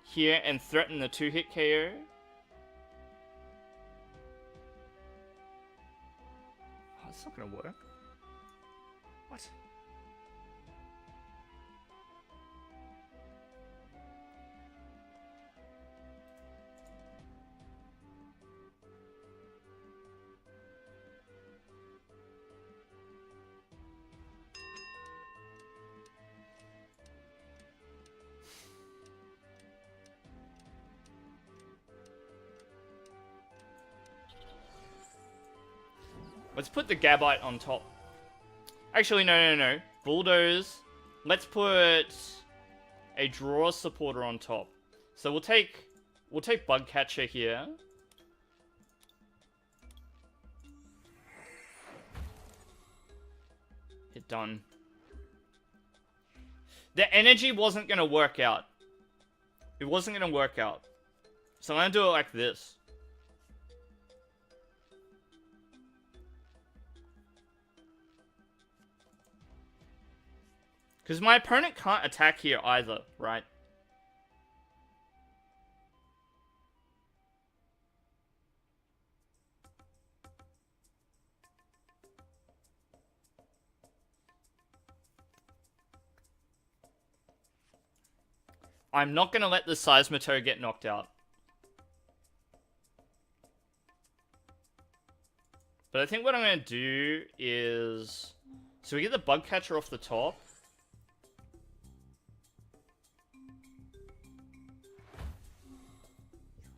here and threaten the 2-hit KO. Oh, it's not gonna work. What? Let's put the Gabite on top. Actually, no. Bulldoze. Let's put a draw supporter on top. So we'll take Bugcatcher here. Hit done. The energy wasn't gonna work out. It wasn't gonna work out. So I'm gonna do it like this. Because my opponent can't attack here either, right? I'm not going to let the Seismitoad get knocked out. But I think what I'm going to do is... So we get the Bugcatcher off the top.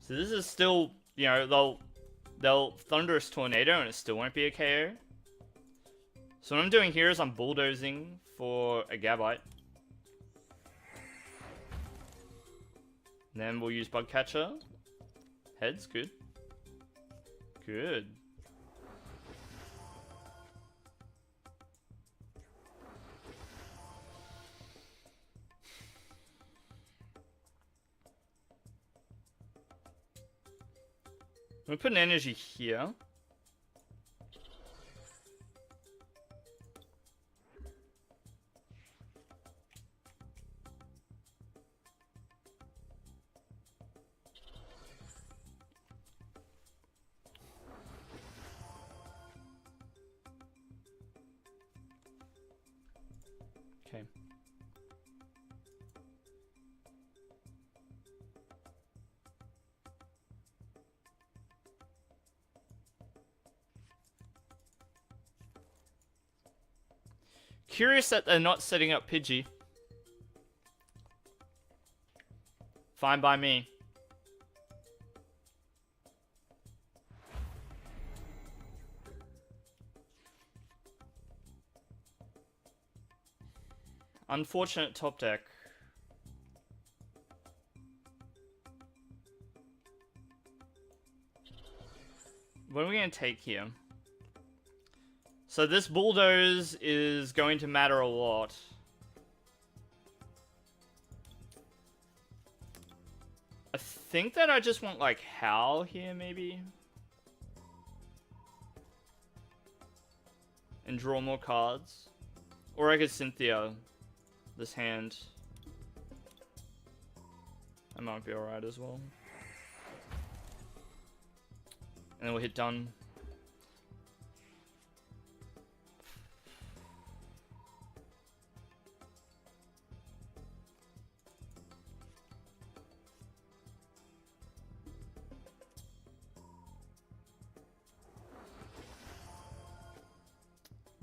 So this is still, you know, they'll Thunderous Tornado and it still won't be a KO. So what I'm doing here is I'm bulldozing for a Gabite. And then we'll use Bugcatcher. Heads, good. Good. I'm gonna put an energy here. Okay. Curious that they're not setting up Pidgey. Fine by me. Unfortunate top deck. What are we going to take here? So this bulldoze is going to matter a lot. I think that I just want like Howl here maybe. And draw more cards. Or I could Cynthia this hand. That might be alright as well. And then we'll hit done.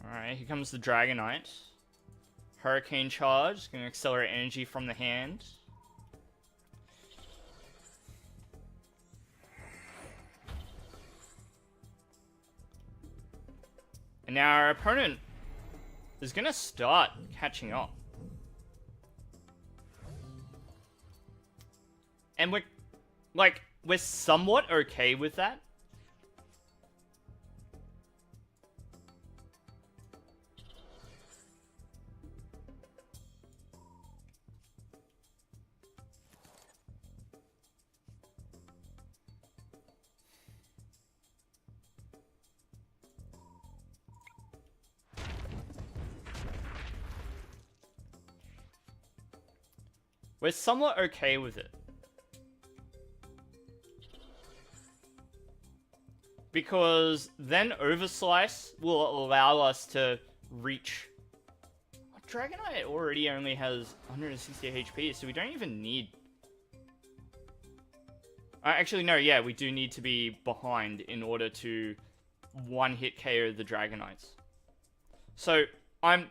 Alright, here comes the Dragonite. Hurricane Charge, gonna accelerate energy from the hand. And now our opponent is gonna start catching up. And we're somewhat okay with that. We're somewhat okay with it. Because then Overslice will allow us to reach... Oh, Dragonite already only has 160 HP, so we don't even need... actually, no, yeah, we do need to be behind in order to one-hit KO the Dragonites. So, I'm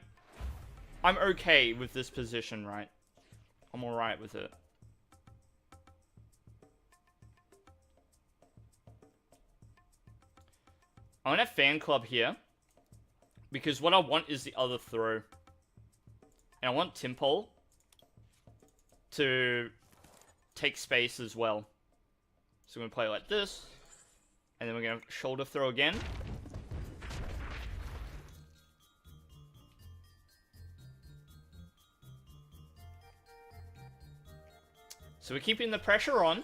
okay with this position, right? I'm alright with it. I'm gonna Fan Club here. Because what I want is the other throw. And I want Timpole to take space as well. So we're gonna play like this. And then we're gonna Shoulder Throw again. So we're keeping the pressure on.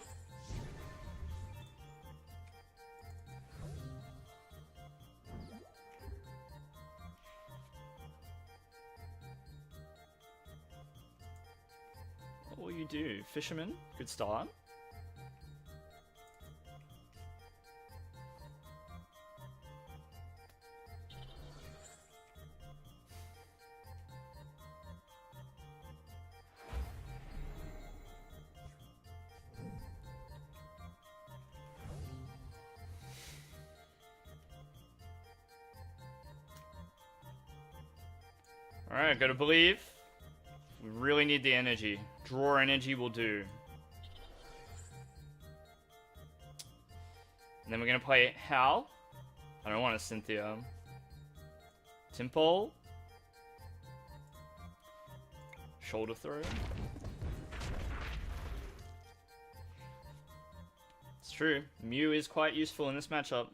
What will you do? Fisherman? Good start. Alright, gotta believe. We really need the energy. Draw energy will do. And then we're gonna play Howl. I don't want a Cynthia. Timpole. Shoulder Throw. It's true. Mew is quite useful in this matchup.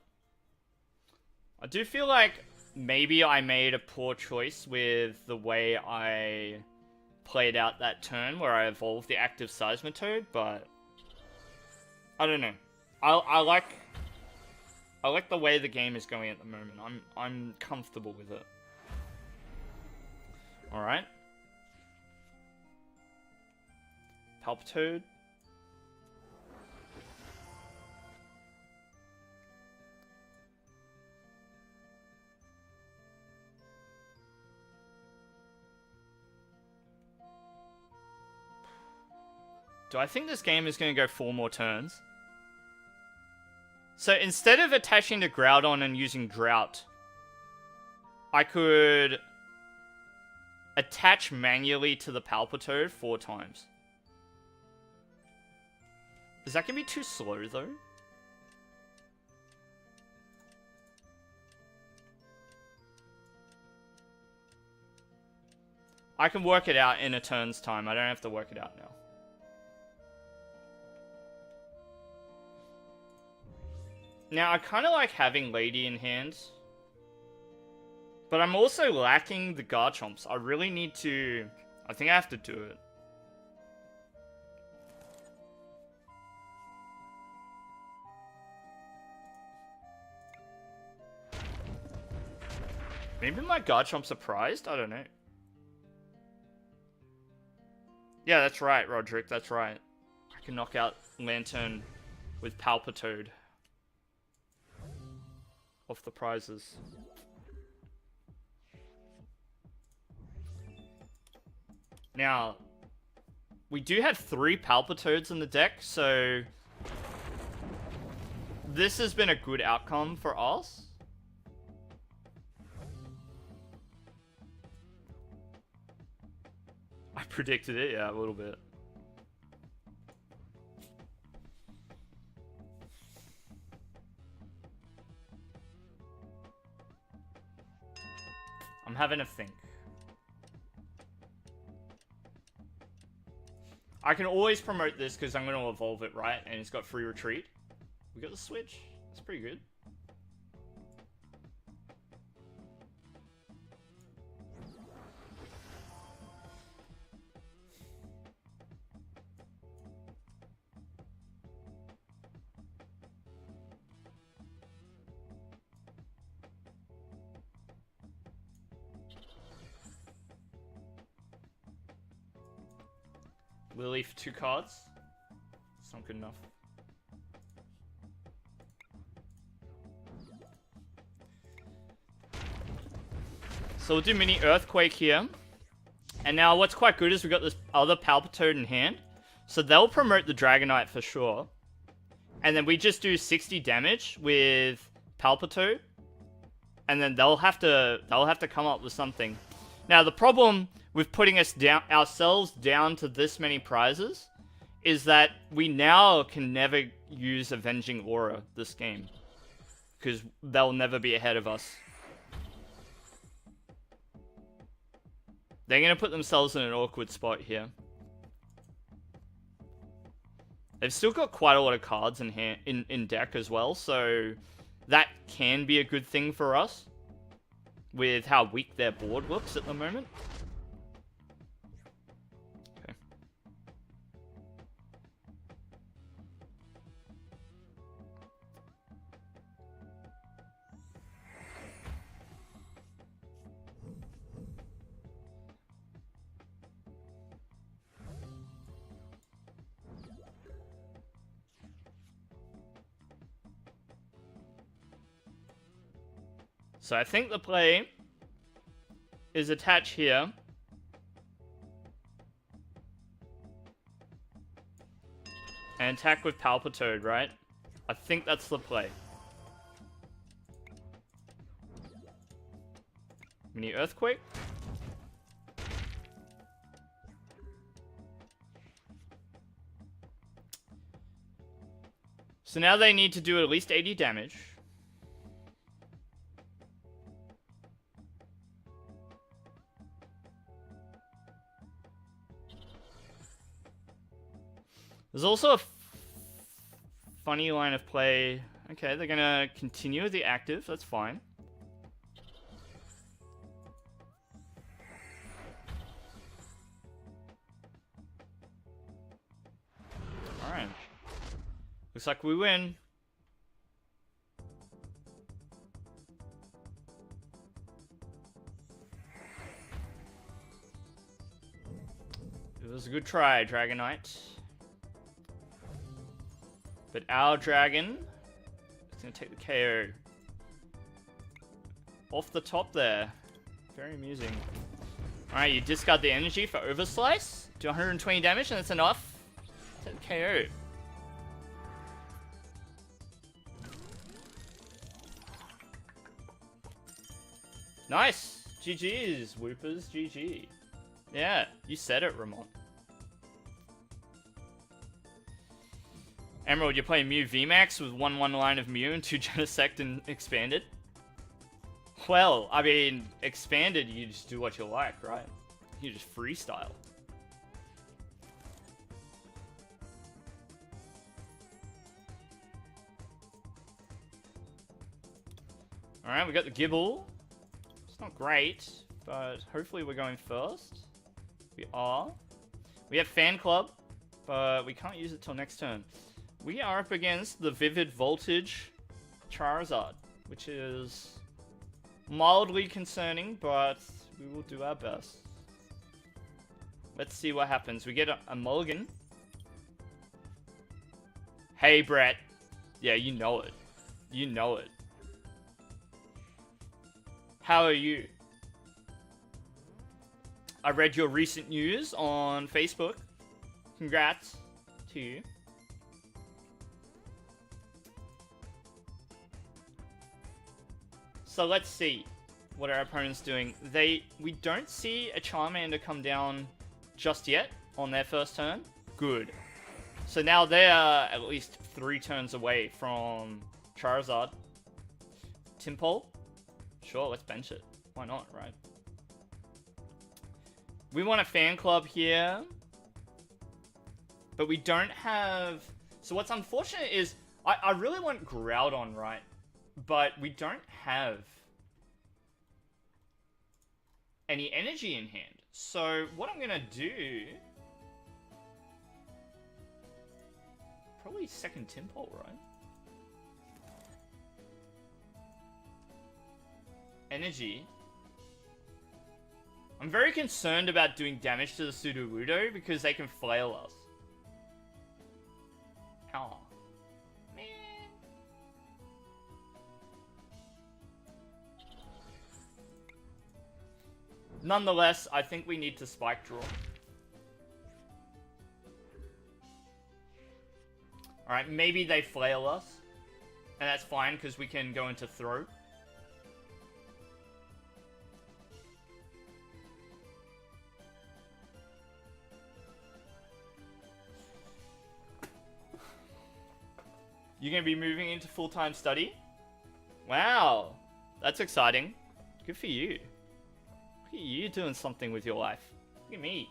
I do feel like maybe I made a poor choice with the way I played out that turn where I evolved the active Seismitoad, but I don't know. I like I like the way the game is going at the moment. I'm comfortable with it. Alright. Palpitoad. Do I think this game is going to go 4 more turns? So instead of attaching the Groudon and using Drought, I could attach manually to the Palpitoad 4 times. Is that going to be too slow, though? I can work it out in a turn's time. I don't have to work it out now. Now, I kind of like having Lady in hand. But I'm also lacking the Garchomps. I really need to... I think I have to do it. Maybe my Garchomps are prized? I don't know. Yeah, that's right, Roderick. That's right. I can knock out Lantern with Palpitoad. Off the prizes. Now, we do have 3 Palpitoads in the deck, so this has been a good outcome for us. I predicted it, yeah, a little bit. I'm having a think. I can always promote this because I'm going to evolve it, right? And it's got free retreat. We got the switch. That's pretty good. Lily for 2 cards. It's not good enough. So we'll do mini Earthquake here. And now what's quite good is we got this other Palpitoad in hand. So they'll promote the Dragonite for sure. And then we just do 60 damage with Palpitoad. And then they'll have to come up with something. Now the problem with putting ourselves down to this many prizes is that we now can never use Avenging Aura this game. Because they'll never be ahead of us. They're going to put themselves in an awkward spot here. They've still got quite a lot of cards in hand, in deck as well, so that can be a good thing for us. With how weak their board looks at the moment. Okay. So I think the play is attach here. And attack with Palpitoad, right? I think that's the play. Mini Earthquake. So now they need to do at least 80 damage. There's also a funny line of play. Okay, they're gonna continue the active. That's fine. Alright. Looks like we win. It was a good try, Dragonite. But our dragon is going to take the KO. Off the top there. Very amusing. Alright, you discard the energy for Overslice. Do 120 damage and that's enough. Take the KO. Nice! GG's, Whoopers. GG. Yeah, you said it, Ramon. Emerald, you're playing Mew VMAX with 1 line of Mew and 2 Genesect and Expanded? Well, I mean, Expanded, you just do what you like, right? You just freestyle. Alright, we got the Gibble. It's not great, but hopefully we're going first. We are. We have Fan Club, but we can't use it till next turn. We are up against the Vivid Voltage Charizard, which is mildly concerning, but we will do our best. Let's see what happens. We get a mulligan. Hey, Brett. Yeah, you know it. You know it. How are you? I read your recent news on Facebook. Congrats to you. So let's see what our opponent's doing. We don't see a Charmander come down just yet on their first turn. Good. So now they're at least 3 turns away from Charizard. Timpole? Sure, let's bench it. Why not, right? We want a Fan Club here. But we don't have... So what's unfortunate is... I really want Groudon, right? But we don't have any energy in hand. So what I'm going to do... Probably second Timpole, right? Energy. I'm very concerned about doing damage to the Sudowoodo because they can flail us. Ow. Man. Nonetheless, I think we need to Spike Draw. Alright, maybe they flail us. And that's fine because we can go into Throw. You're going to be moving into full-time study? Wow. That's exciting. Good for you. Look at you doing something with your life. Look at me.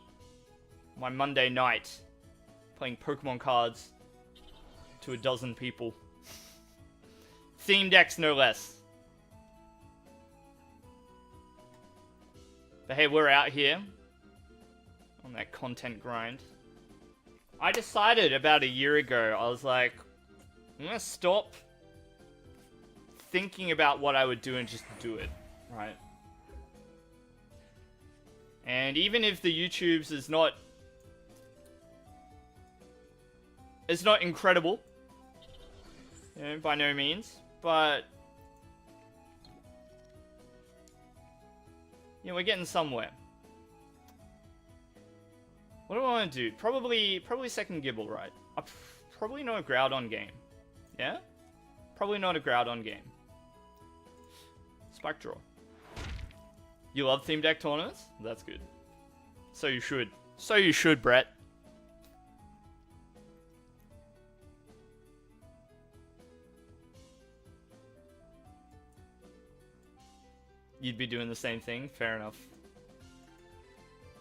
My Monday night. Playing Pokemon cards to a dozen people. Theme decks, no less. But hey, we're out here. On that content grind. I decided about a year ago, I was like... I'm gonna stop thinking about what I would do and just do it, right? And even if the YouTubes is not incredible, you know, by no means, but you know, we're getting somewhere. What do I want to do? Probably second Gibble, right? Probably not a Groudon game. Yeah? Probably not a Groudon game. Spike Draw. You love theme deck tournaments? That's good. So you should. So you should, Brett. You'd be doing the same thing? Fair enough.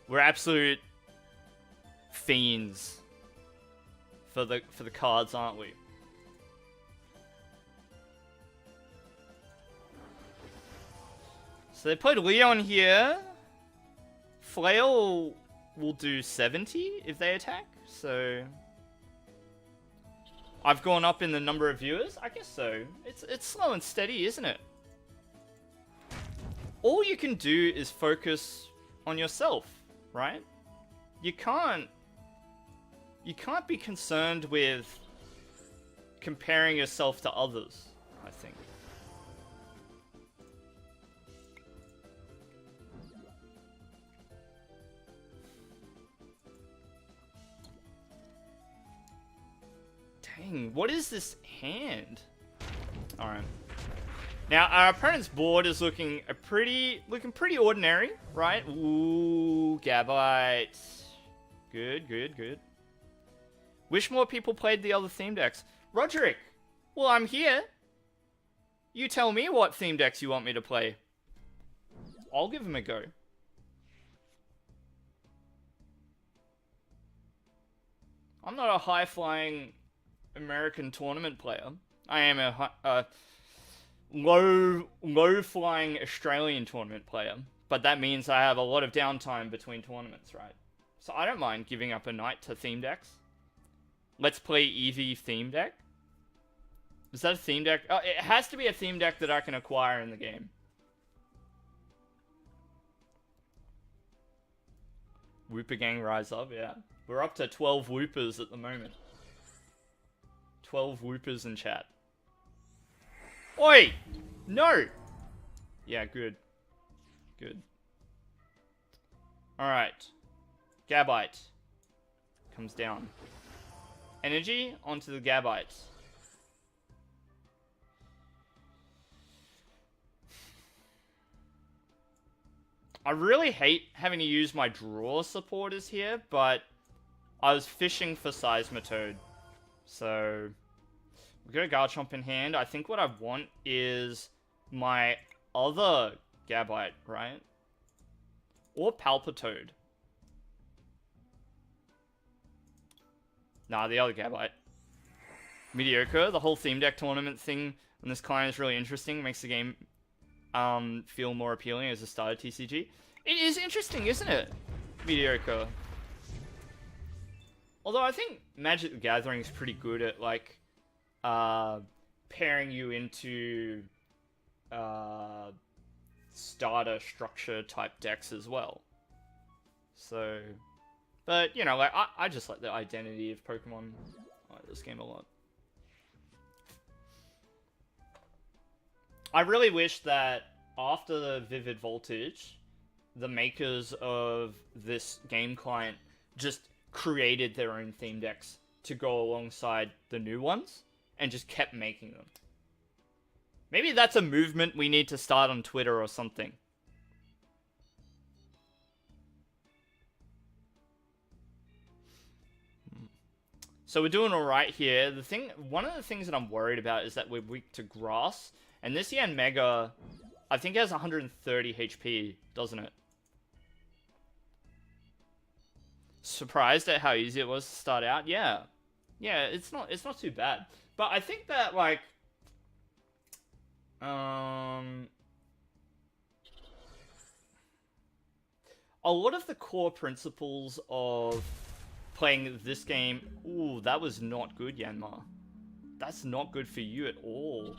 We're absolute fiends for the cards, aren't we? So they played Leon here. Flail will do 70 if they attack. So I've gone up in the number of viewers. I guess so. It's slow and steady, isn't it? All you can do is focus on yourself, right? you can't be concerned with comparing yourself to others, I think. Dang, what is this hand? Alright. Now, our opponent's board is looking pretty ordinary, right? Ooh, Gabite. Good, good, good. Wish more people played the other theme decks. Roderick, well, I'm here. You tell me what theme decks you want me to play. I'll give them a go. I'm not a high-flying American tournament player. I am a low-flying Australian tournament player. But that means I have a lot of downtime between tournaments, right? So I don't mind giving up a night to theme decks. Let's play Eevee theme deck. Is that a theme deck? Oh, it has to be a theme deck that I can acquire in the game. Whooper Gang rise up, yeah. We're up to 12 Whoopers at the moment. 12 Whoopers in chat. Oi! No! Yeah, good. Good. Alright. Gabite. Comes down. Energy onto the Gabite. I really hate having to use my draw supporters here, but I was fishing for Seismitoad. So, we've got a Garchomp in hand. I think what I want is my other Gabite, right? Or Palpitoad. Nah, the other Gabite. Mediocre. The whole theme deck tournament thing on this client is really interesting. Makes the game feel more appealing as a starter TCG. It is interesting, isn't it? Mediocre. Although I think Magic the Gathering is pretty good at, like, pairing you into starter structure type decks as well. So, but, you know, like, I just like the identity of Pokemon. I like this game a lot. I really wish that after the Vivid Voltage, the makers of this game client just created their own theme decks to go alongside the new ones and just kept making them. Maybe that's a movement we need to start on Twitter or something. So we're doing alright here. One of the things that I'm worried about is that we're weak to grass. And this Yanmega, I think it has 130 HP, doesn't it? Surprised at how easy it was to start out? Yeah. Yeah, it's not too bad. But I think that, like, a lot of the core principles of playing this game... Ooh, that was not good, Yanma. That's not good for you at all.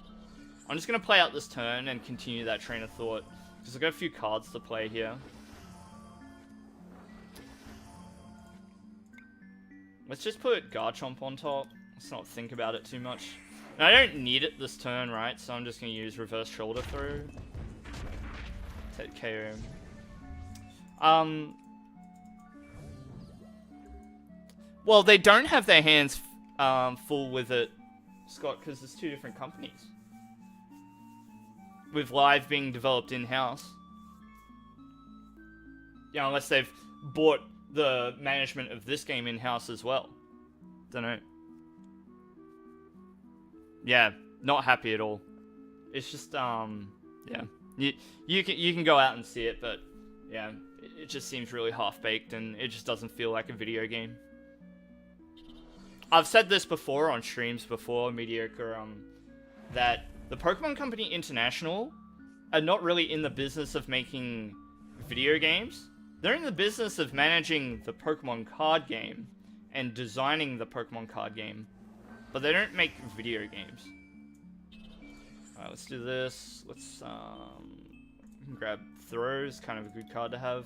I'm just going to play out this turn and continue that train of thought. Because I've got a few cards to play here. Let's just put Garchomp on top. Let's not think about it too much. And I don't need it this turn, right? So I'm just going to use Reverse Shoulder Throw. Take KO. Well, they don't have their hands full with it, Scott, because there's two different companies. With Live being developed in-house. Yeah, unless they've bought the management of this game in-house as well. Don't know. Yeah, not happy at all. It's just, yeah. You can go out and see it, but, yeah, it just seems really half-baked, and it just doesn't feel like a video game. I've said this before on streams before, Mediocre, that the Pokemon Company International are not really in the business of making video games. They're in the business of managing the Pokemon card game and designing the Pokemon card game, but they don't make video games. Alright, let's do this. Let's grab Throws, kind of a good card to have.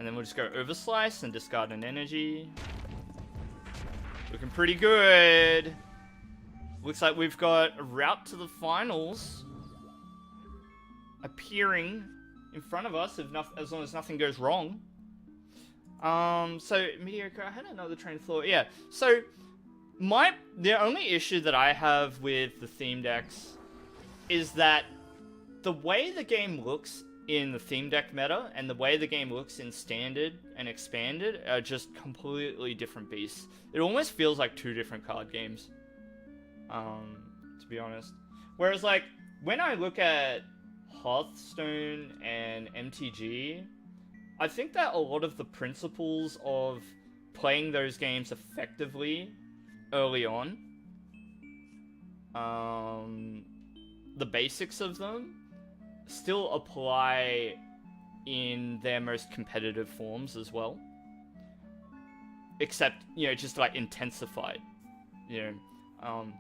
And then we'll just go Overslice and discard an energy. Looking pretty good. Looks like we've got a route to the finals appearing in front of us, as long as nothing goes wrong. So mediocre. I had another train of thought. Yeah. So the only issue that I have with the theme decks is that the way the game looks in the theme deck meta and the way the game looks in standard and expanded are just completely different beasts. It almost feels like two different card games, to be honest. Whereas, like, when I look at Hearthstone and MTG, I think that a lot of the principles of playing those games effectively early on, the basics of them, still apply in their most competitive forms as well. Except, you know, just like intensified, you know.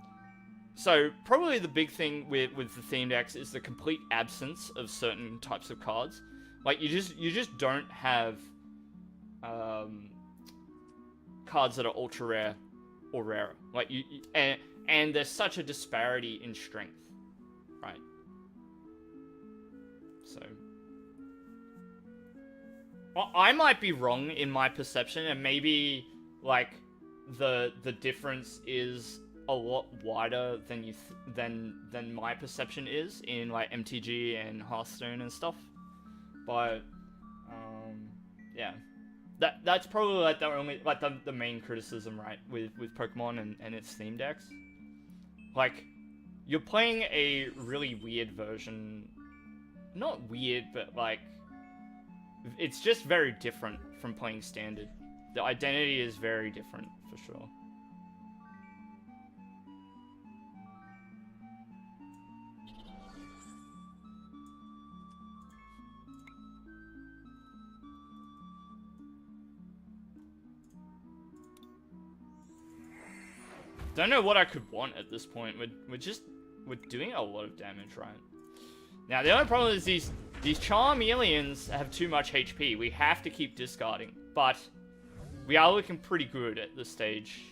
So probably the big thing with the theme decks is the complete absence of certain types of cards. Like you just don't have cards that are ultra rare or rarer. Like and there's such a disparity in strength, right? So, well, I might be wrong in my perception, and maybe like the difference is a lot wider than than my perception is in like MTG and Hearthstone and stuff. But yeah, that's probably like the only like the main criticism, right, with Pokemon and its theme decks. Like, you're playing a really weird version. Not weird, but like, it's just very different from playing standard. The identity is very different, for sure. Don't know what I could want at this point. We're doing a lot of damage, right? Now, the only problem is these Charmeleons have too much HP. We have to keep discarding. But we are looking pretty good at this stage.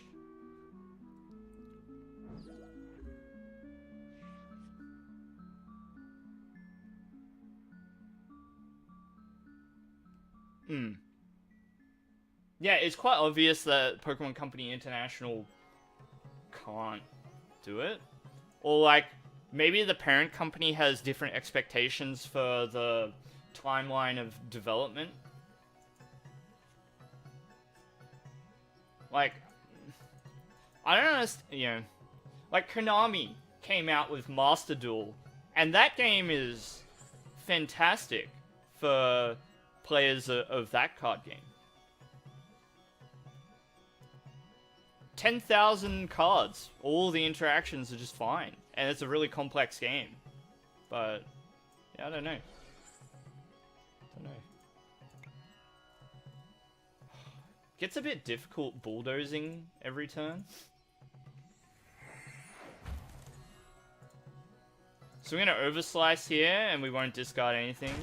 Yeah, it's quite obvious that Pokemon Company International can't do it. Or, like, maybe the parent company has different expectations for the timeline of development. Like, I don't understand, you know, like Konami came out with Master Duel, and that game is fantastic for players of that card game. 10,000 cards, all the interactions are just fine, and it's a really complex game. But yeah, I don't know. Gets a bit difficult bulldozing every turn. So we're gonna overslice here, and we won't discard anything.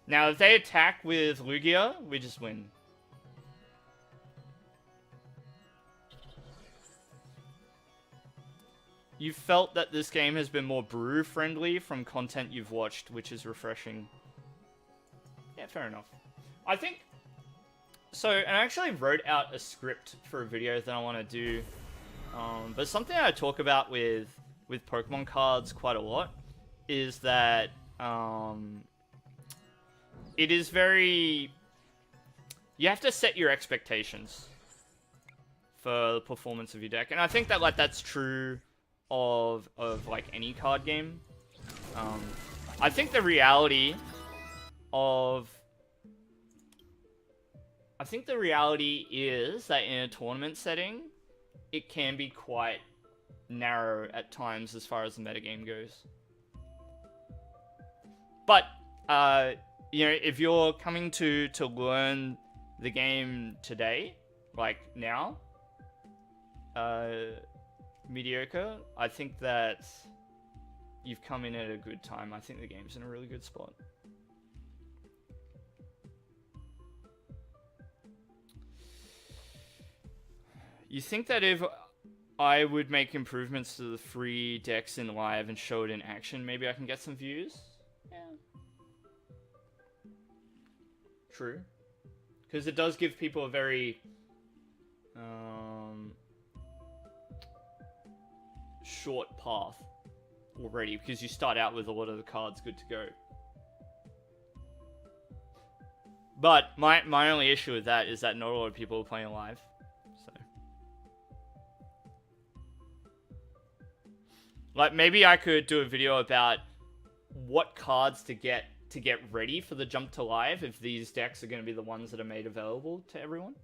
Now, if they attack with Lugia, we just win. You felt that this game has been more brew-friendly from content you've watched, which is refreshing. Yeah, fair enough. I think... So, and I actually wrote out a script for a video that I want to do. But something I talk about with Pokemon cards quite a lot is that... it is very... You have to set your expectations for the performance of your deck. And I think that, like, that's true of like, any card game. I think the reality of... I think the reality is that in a tournament setting, it can be quite narrow at times as far as the metagame goes. But, you know, if you're coming to learn the game today, like now, mediocre, I think that you've come in at a good time. I think the game's in a really good spot. You think that if I would make improvements to the free decks in live and show it in action, maybe I can get some views? Yeah. True. Because it does give people a very short path already, because you start out with a lot of the cards good to go. But my only issue with that is that not a lot of people are playing live. So, like, maybe I could do a video about what cards to get ready for the jump to live if these decks are going to be the ones that are made available to everyone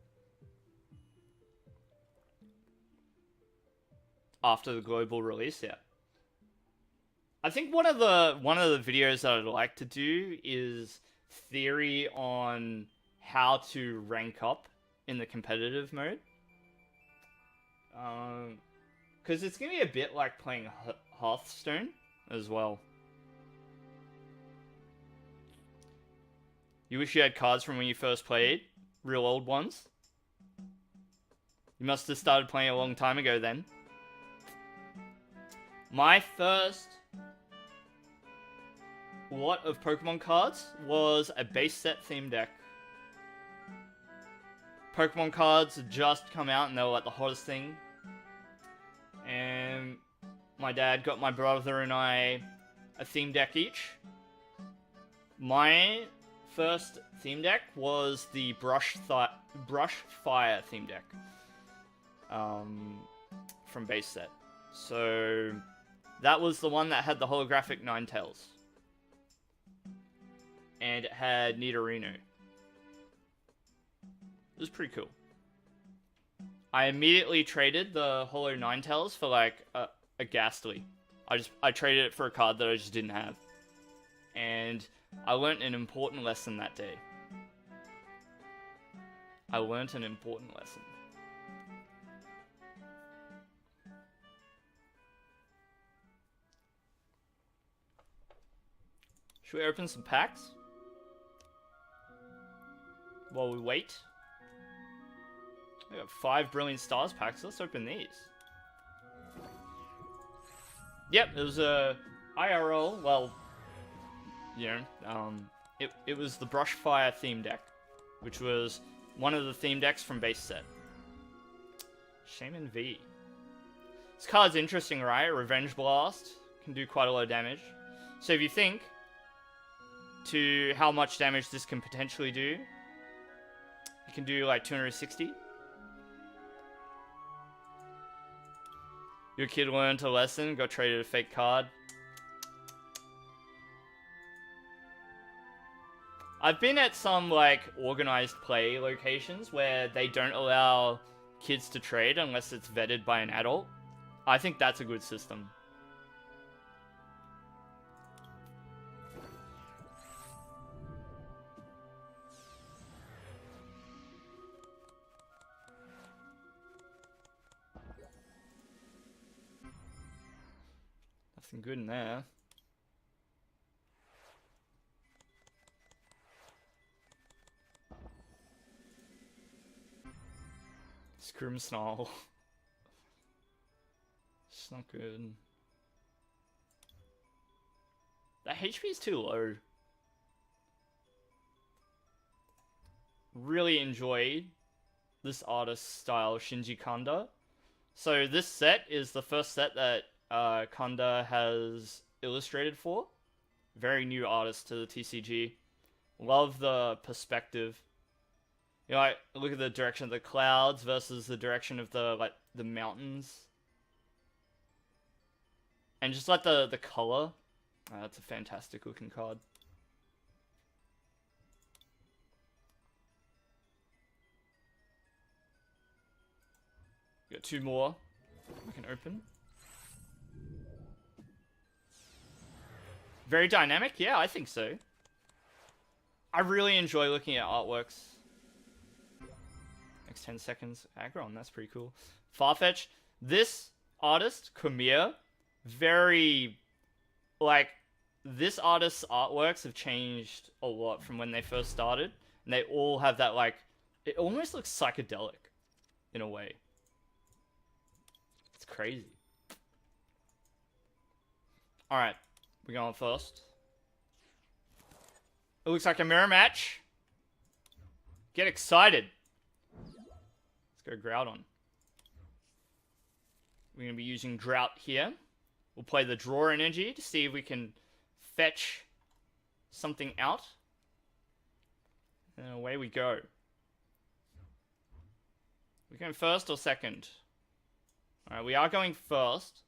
after the global release. Yeah, I think one of the videos that I'd like to do is theory on how to rank up in the competitive mode, because it's gonna be a bit like playing Hearthstone as well. You wish you had cards from when you first played? Real old ones? You must have started playing a long time ago then. My first lot of Pokemon cards was a base set theme deck. Pokemon cards had just come out and they were like the hottest thing. And my dad got my brother and I a theme deck each. My first theme deck was the Brush Fire theme deck from base set. So that was the one that had the holographic Ninetales. And it had Nidorino. It was pretty cool. I immediately traded the Holo Ninetales for like a Ghastly. I traded it for a card that I just didn't have. And I learnt an important lesson that day. I learnt an important lesson. Should we open some packs? While we wait. We got 5 Brilliant Stars packs. Let's open these. Yep, it was a IRL. Well, you know, it was the Brush Fire theme deck, which was one of the theme decks from base set. Shaman V. This card's interesting, right? Revenge Blast can do quite a lot of damage. So if you think to how much damage this can potentially do, it can do like 260. Your kid learned a lesson, got traded a fake card. I've been at some like organized play locations where they don't allow kids to trade unless it's vetted by an adult. I think that's a good system. Nothing good in there. Scrimsnarl. It's not good. That HP is too low. Really enjoyed this artist style, Shinji Kanda. So this set is the first set that Kanda has illustrated for. Very new artist to the TCG. Love the perspective. You know, like, look at the direction of the clouds versus the direction of the mountains. And just like the color. That's a fantastic looking card. Got 2 more we can open. Very dynamic? Yeah, I think so. I really enjoy looking at artworks. Next 10 seconds. Aggron, that's pretty cool. Farfetch. This artist, Kumir, very like, this artist's artworks have changed a lot from when they first started. And they all have that, like, it almost looks psychedelic in a way. It's crazy. Alright, we're going first. It looks like a mirror match. Get excited. Let's go Groudon. We're going to be using Drought here. We'll play the Draw Energy to see if we can fetch something out. And away we go. We're going first or second? Alright, we are going first.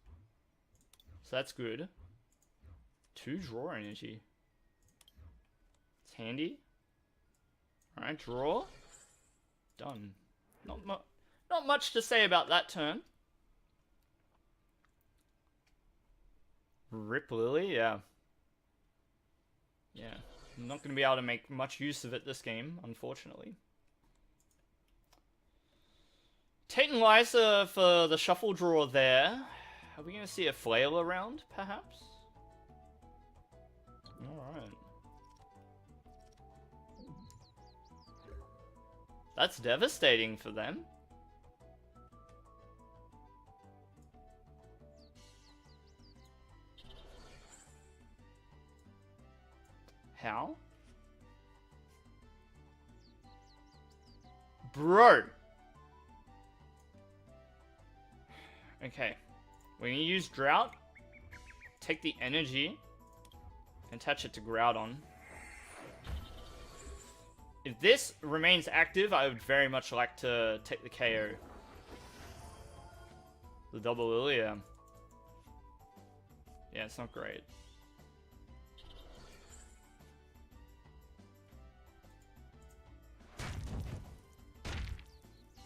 So that's good. 2 Draw Energy. It's handy. Alright, draw. Done. Not much to say about that turn. Rip Lily, yeah. Yeah. I'm not going to be able to make much use of it this game, unfortunately. Titanizer for the shuffle draw there. Are we going to see a flail around, perhaps? Alright. That's devastating for them. How? Bro! Okay. We're gonna use Drought. Take the energy. And attach it to Groudon. If this remains active, I would very much like to take the KO. The double Lilia. Yeah, it's not great.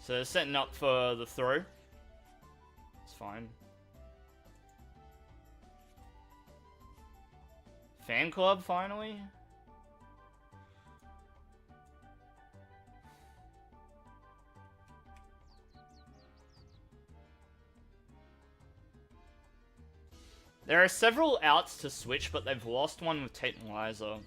So they're setting up for the throw. It's fine. Fan club, finally? There are several outs to switch, but they've lost one with Titanizer.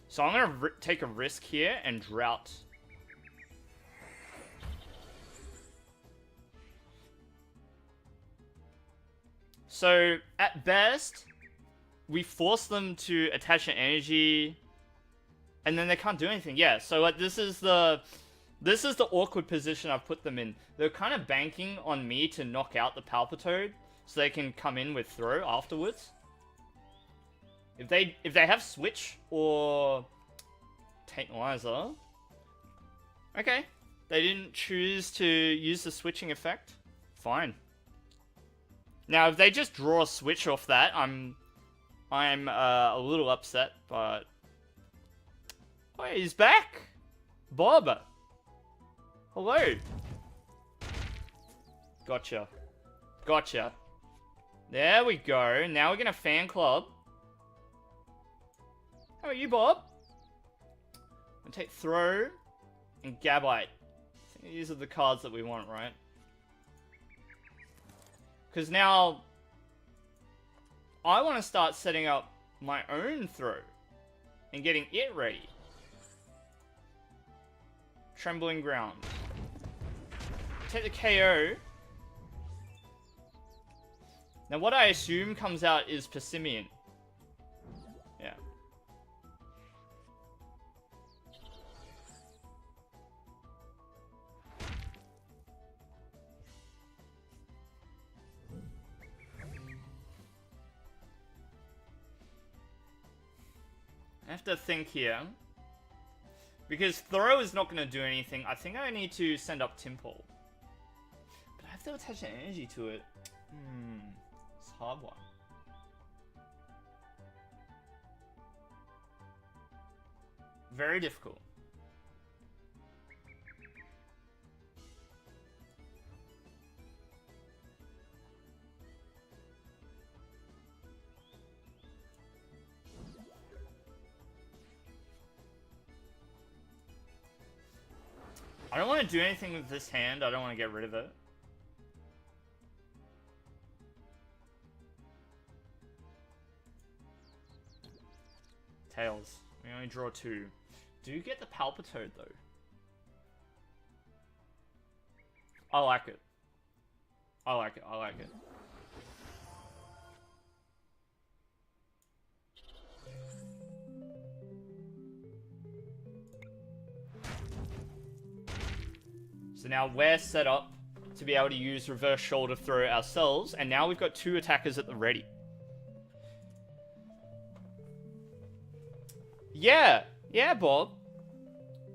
So I'm going to take a risk here and Drought. So, at best, we force them to attach an energy, and then they can't do anything. Yeah, so like this is the awkward position I've put them in. They're kind of banking on me to knock out the Palpitoad, so they can come in with throw afterwards. If they have Switch or Titanizer, okay, they didn't choose to use the switching effect. Fine. Now, if they just draw a Switch off that, I'm a little upset, but oh, he's back, Bob. Hello. Gotcha. Gotcha. There we go. Now we're gonna fan club. How are you, Bob? I'm gonna take Throw and Gabite. I think these are the cards that we want, right? Because now I want to start setting up my own Throw and getting it ready. Trembling Ground. Take the KO. Now what I assume comes out is Persimmon. Yeah. I have to think here. Because Throw is not going to do anything. I think I need to send up Timple. But I have to attach an energy to it. It's a hard one. Very difficult. I don't want to do anything with this hand. I don't want to get rid of it. only draw 2. Do you get the Palpitoad, though? I like it. I like it. I like it. So now we're set up to be able to use reverse shoulder throw ourselves, and now we've got 2 attackers at the ready. Yeah, Bob.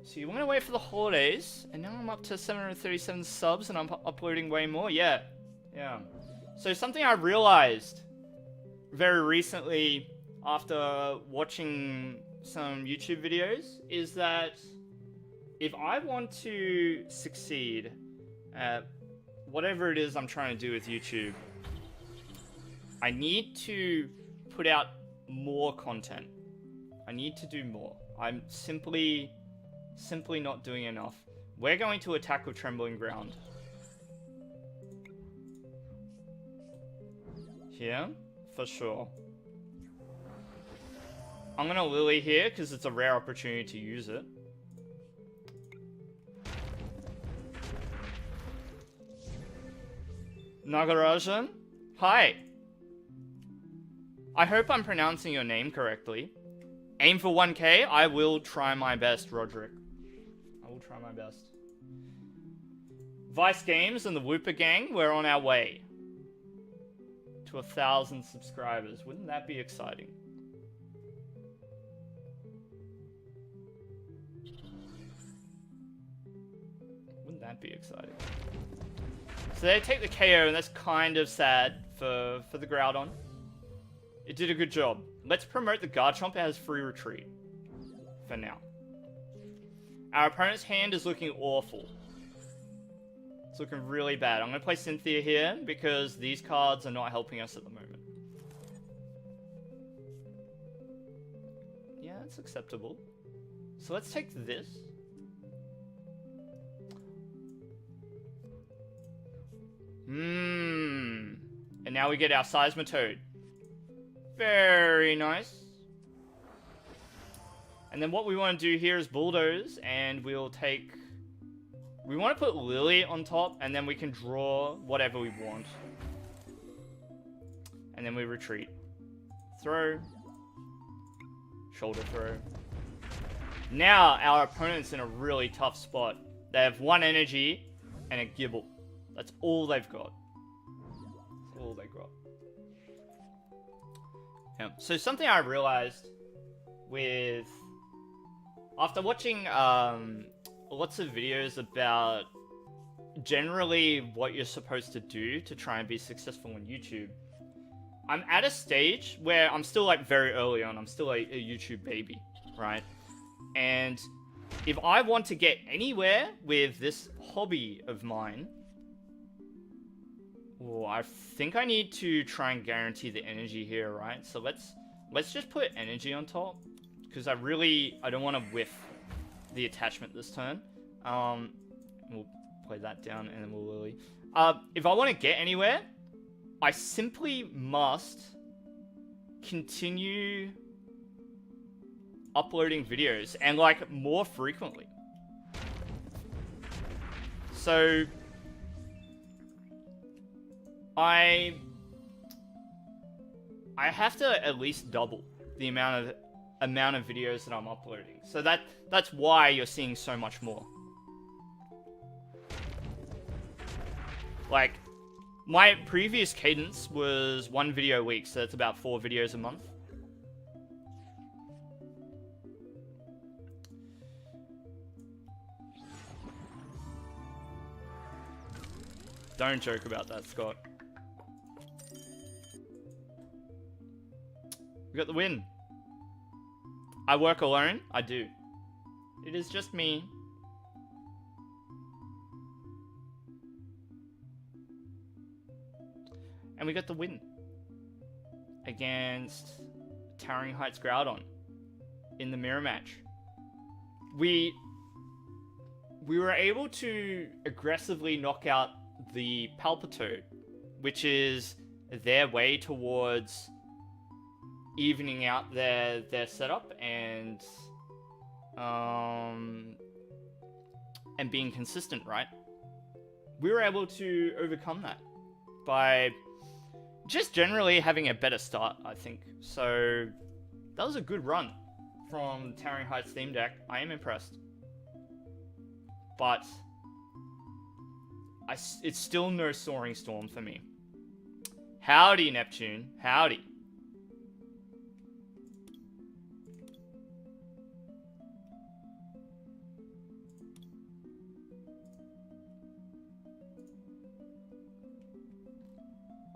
So you went away for the holidays, and now I'm up to 737 subs, and I'm uploading way more. Yeah. So something I realized very recently after watching some YouTube videos is that if I want to succeed at whatever it is I'm trying to do with YouTube, I need to put out more content. I need to do more. I'm simply not doing enough. We're going to attack with Trembling Ground. Here, for sure. I'm gonna Lily here because it's a rare opportunity to use it. Nagarajan? Hi. I hope I'm pronouncing your name correctly. Aim for 1k? I will try my best, Roderick. I will try my best. Vice Games and the Whooper Gang, we're on our way to 1,000 subscribers. Wouldn't that be exciting? Wouldn't that be exciting? So they take the KO, and that's kind of sad for the Groudon. It did a good job. Let's promote the Garchomp. It has free retreat. For now. Our opponent's hand is looking awful. It's looking really bad. I'm going to play Cynthia here because these cards are not helping us at the moment. Yeah, that's acceptable. So let's take this. And now we get our Seismitoad. Very nice. And then what we want to do here is Bulldoze, and we'll take... We want to put Lily on top, and then we can draw whatever we want. And then we retreat. Throw. Shoulder throw. Now our opponent's in a really tough spot. They have 1 energy and a Gibble. That's all they've got. That's all they got. Yeah. So something I realized with... After watching lots of videos about generally what you're supposed to do to try and be successful on YouTube, I'm at a stage where I'm still like very early on. I'm still a YouTube baby, right? And if I want to get anywhere with this hobby of mine, well, I think I need to try and guarantee the energy here, right? So let's just put energy on top, because I don't want to whiff the attachment this turn. We'll play that down, and then we'll Lily. If I want to get anywhere, I simply must continue uploading videos, and like more frequently. So I have to at least double the amount of videos that I'm uploading. So that's why you're seeing so much more. Like, my previous cadence was 1 video a week, so that's about 4 videos a month. Don't joke about that, Scott. We got the win. I work alone? I do. It is just me. And we got the win. Against Towering Heights Groudon. In the mirror match. We were able to aggressively knock out the Palpitoad, which is their way towards evening out their setup, and and being consistent, right? We were able to overcome that by just generally having a better start, I think. So that was a good run from Towering Heights theme deck. I am impressed. But it's still no Soaring Storm for me. Howdy, Neptune. Howdy.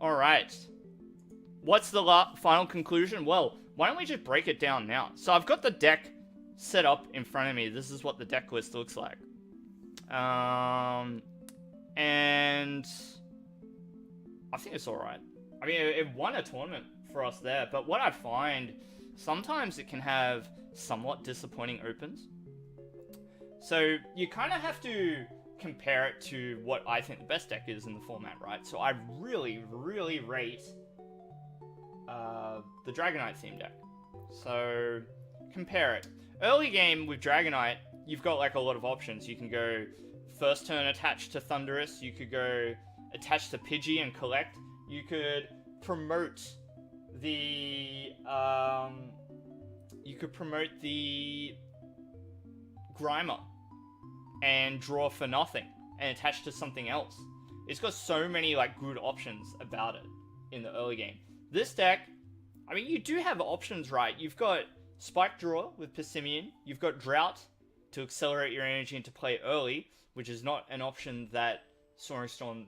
Alright. What's the final conclusion? Well, why don't we just break it down now? So I've got the deck set up in front of me. This is what the deck list looks like. And I think it's alright. I mean, it won a tournament for us there, but what I find, sometimes it can have somewhat disappointing opens. So you kind of have to compare it to what I think the best deck is in the format, right? So I really, really rate the Dragonite theme deck. So compare it. Early game with Dragonite, you've got like a lot of options. You can go first turn attached to Thundurus. You could go attached to Pidgey and collect. You could promote the Grimer and draw for nothing and attach to something else. It's got so many like good options about it in the early game. This deck, I mean, you do have options, right? You've got Spike Draw with Persimmon. You've got Drought to accelerate your energy into play early, which is not an option that Soaring Storm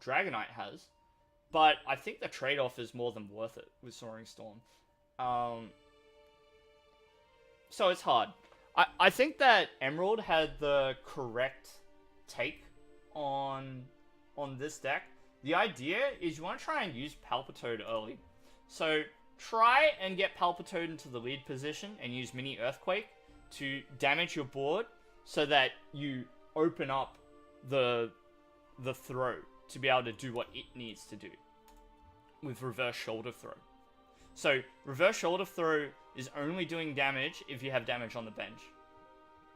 Dragonite has. But I think the trade-off is more than worth it with Soaring Storm. So it's hard. I think that Emerald had the correct take on this deck. The idea is you want to try and use Palpitoad early. So try and get Palpitoad into the lead position and use Mini Earthquake to damage your board so that you open up the throw to be able to do what it needs to do with Reverse Shoulder Throw. So Reverse Shoulder Throw is only doing damage if you have damage on the bench.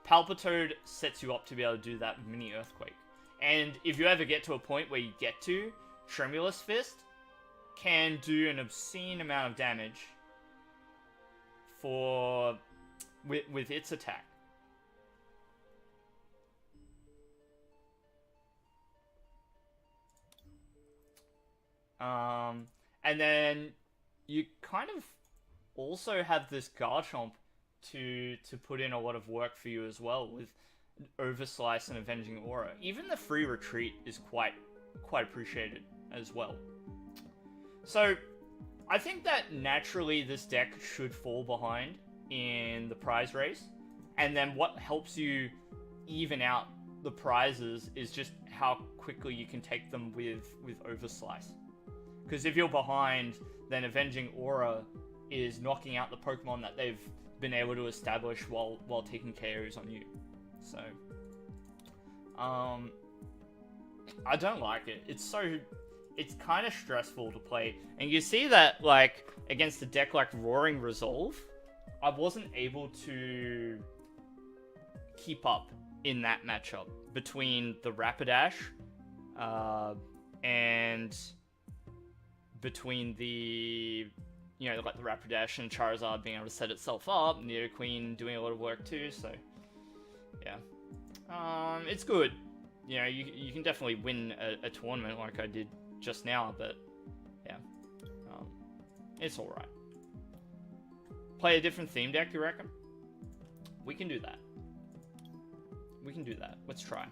Palpitoad sets you up to be able to do that with Mini Earthquake. And if you ever get to a point where you get to, Tremulous Fist can do an obscene amount of damage with its attack. And then you kind of also have this Garchomp to put in a lot of work for you as well with Overslice and Avenging Aura. Even the free retreat is quite appreciated as well. So I think that naturally this deck should fall behind in the prize race, and then what helps you even out the prizes is just how quickly you can take them with Overslice. Because if you're behind, then Avenging Aura is knocking out the Pokemon that they've been able to establish while taking KOs on you. So, I don't like it. It's kind of stressful to play. And you see that, like, against a deck like Roaring Resolve, I wasn't able to keep up in that matchup between the Rapidash, and between the, you know, like the Rapidash and Charizard being able to set itself up, Nidoqueen doing a lot of work too, so, yeah. It's good. You know, you can definitely win a tournament like I did just now, but, yeah. It's alright. Play a different theme deck, you reckon? We can do that. We can do that. Let's try.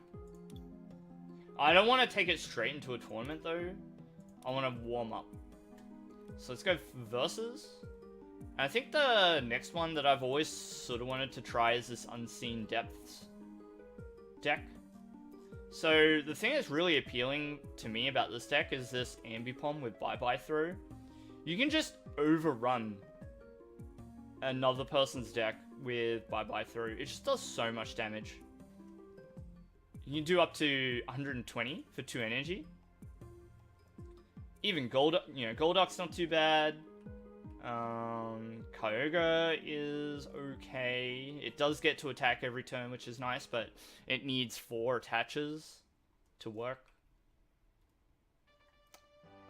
I don't want to take it straight into a tournament, though. I want to warm up. So let's go Versus. And I think the next one that I've always sort of wanted to try is this Unseen Depths deck. So the thing that's really appealing to me about this deck is this Ambipom with Bye-Bye Throw. You can just overrun another person's deck with Bye-Bye Throw. It just does so much damage. You can do up to 120 for 2 energy. Even Golduck's not too bad. I Kyogre is okay. It does get to attack every turn, which is nice, but it needs 4 attaches to work.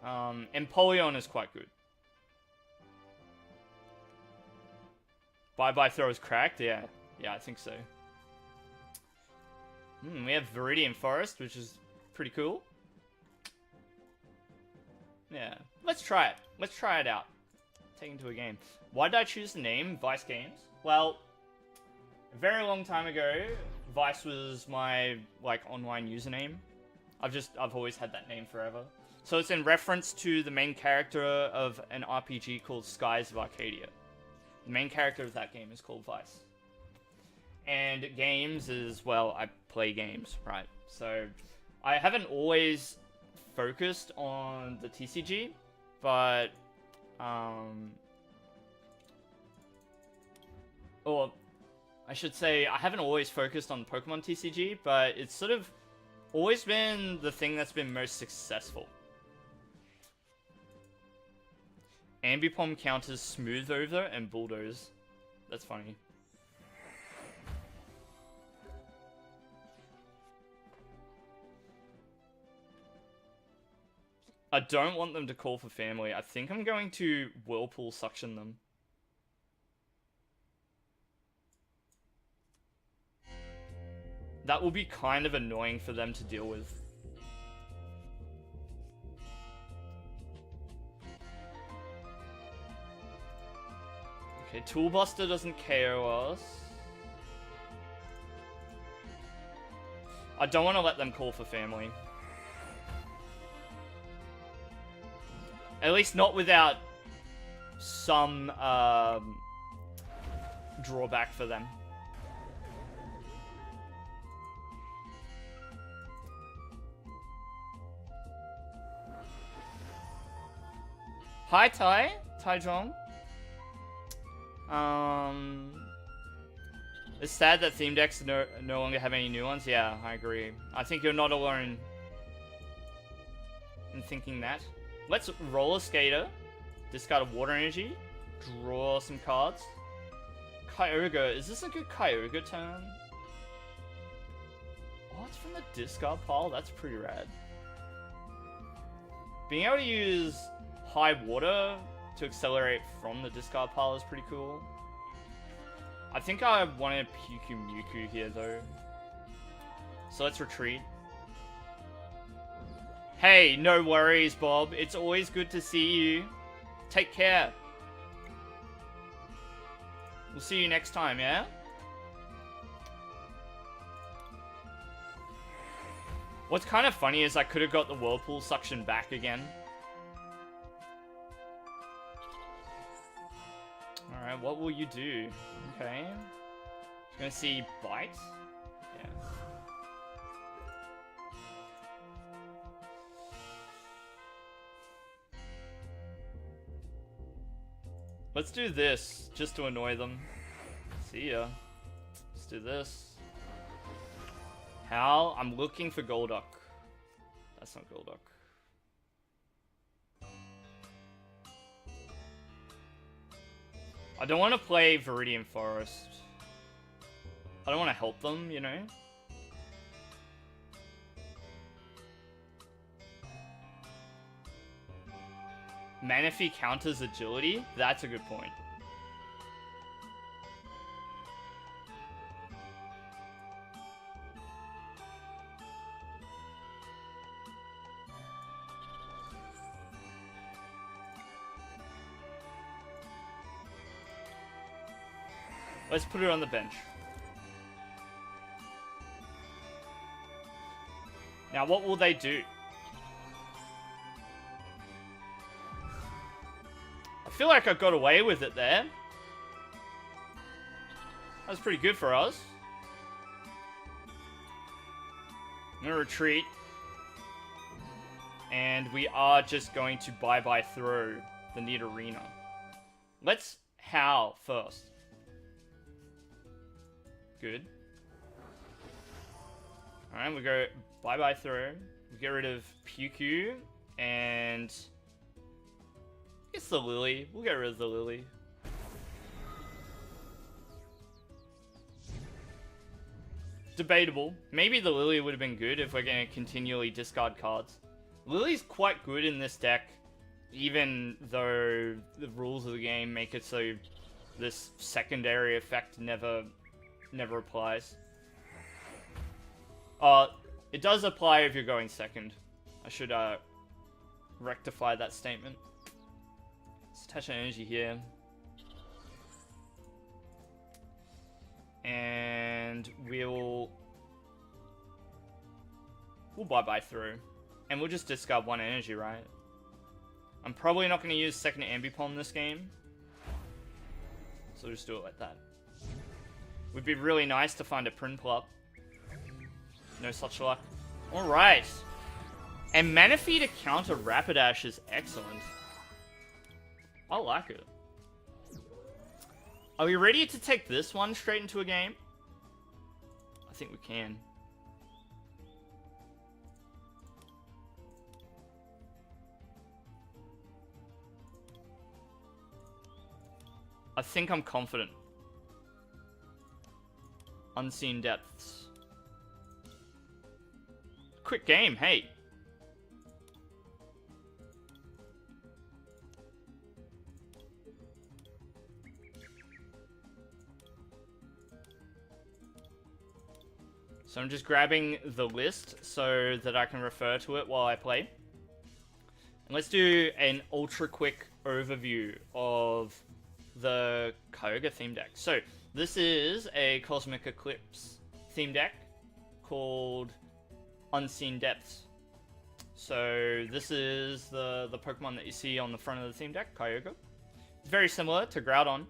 Empoleon is quite good. Bye-bye throw is cracked? Yeah, I think so. We have Viridian Forest, which is pretty cool. Yeah, let's try it. Let's try it out. Take it into a game. Why did I choose the name Vice Games? Well, a very long time ago, Vice was my online username. I've always had that name forever. So it's in reference to the main character of an RPG called Skies of Arcadia. The main character of that game is called Vice. And games is, well, I play games, right? So I haven't always focused on the TCG, but or I should say I haven't always focused on Pokemon TCG, but it's sort of always been the thing that's been most successful. Ambipom counters Smooth Over and Bulldoze. That's funny. I don't want them to call for family. I think I'm going to Whirlpool Suction them. That will be kind of annoying for them to deal with. Okay, Toolbuster doesn't KO us. I don't want to let them call for family. At least not without some drawback for them. Hi, Taizong. It's sad that theme decks no longer have any new ones. Yeah, I agree. I think you're not alone in thinking that. Let's Roller Skater, discard a Water Energy, draw some cards. Kyogre, is this a good Kyogre turn? Oh, it's from the discard pile? That's pretty rad. Being able to use High Water to accelerate from the discard pile is pretty cool. I think I wanted Mewtwo here though. So let's retreat. Hey, no worries, Bob. It's always good to see you. Take care. We'll see you next time, yeah? What's kind of funny is I could have got the Whirlpool Suction back again. Alright, what will you do? Okay. Gonna see Bite? Yeah. Let's do this, just to annoy them. See ya. Let's do this. How? I'm looking for Golduck. That's not Golduck. I don't want to play Viridian Forest. I don't want to help them, you know? Manaphy counters agility? That's a good point. Let's put it on the bench. Now, what will they do? I feel like I got away with it there. That was pretty good for us. I'm gonna retreat. And we are just going to bye-bye throw the Nidorina. Let's howl first. Good. Alright, we go bye-bye throw. We get rid of Puku and I guess the Lily. We'll get rid of the Lily. debatable. Maybe the Lily would have been good if we're going to continually discard cards. Lily's quite good in this deck, even though the rules of the game make it so this secondary effect never applies. It does apply if you're going second. I should rectify that statement. Let's attach an energy here. And we'll bye-bye through. And we'll just discard one energy, right? I'm probably not going to use second Ambipom this game. So we'll just do it like that. Would be really nice to find a Prinplup. No such luck. Alright. And Manaphy to counter Rapidash is excellent. I like it. Are we ready to take this one straight into a game? I think we can. I think I'm confident. Unseen Depths. Quick game, hey. So I'm just grabbing the list so that I can refer to it while I play. And let's do an ultra quick overview of the Kyogre theme deck. So this is a Cosmic Eclipse theme deck called Unseen Depths. So this is the Pokemon that you see on the front of the theme deck, Kyogre. It's very similar to Groudon.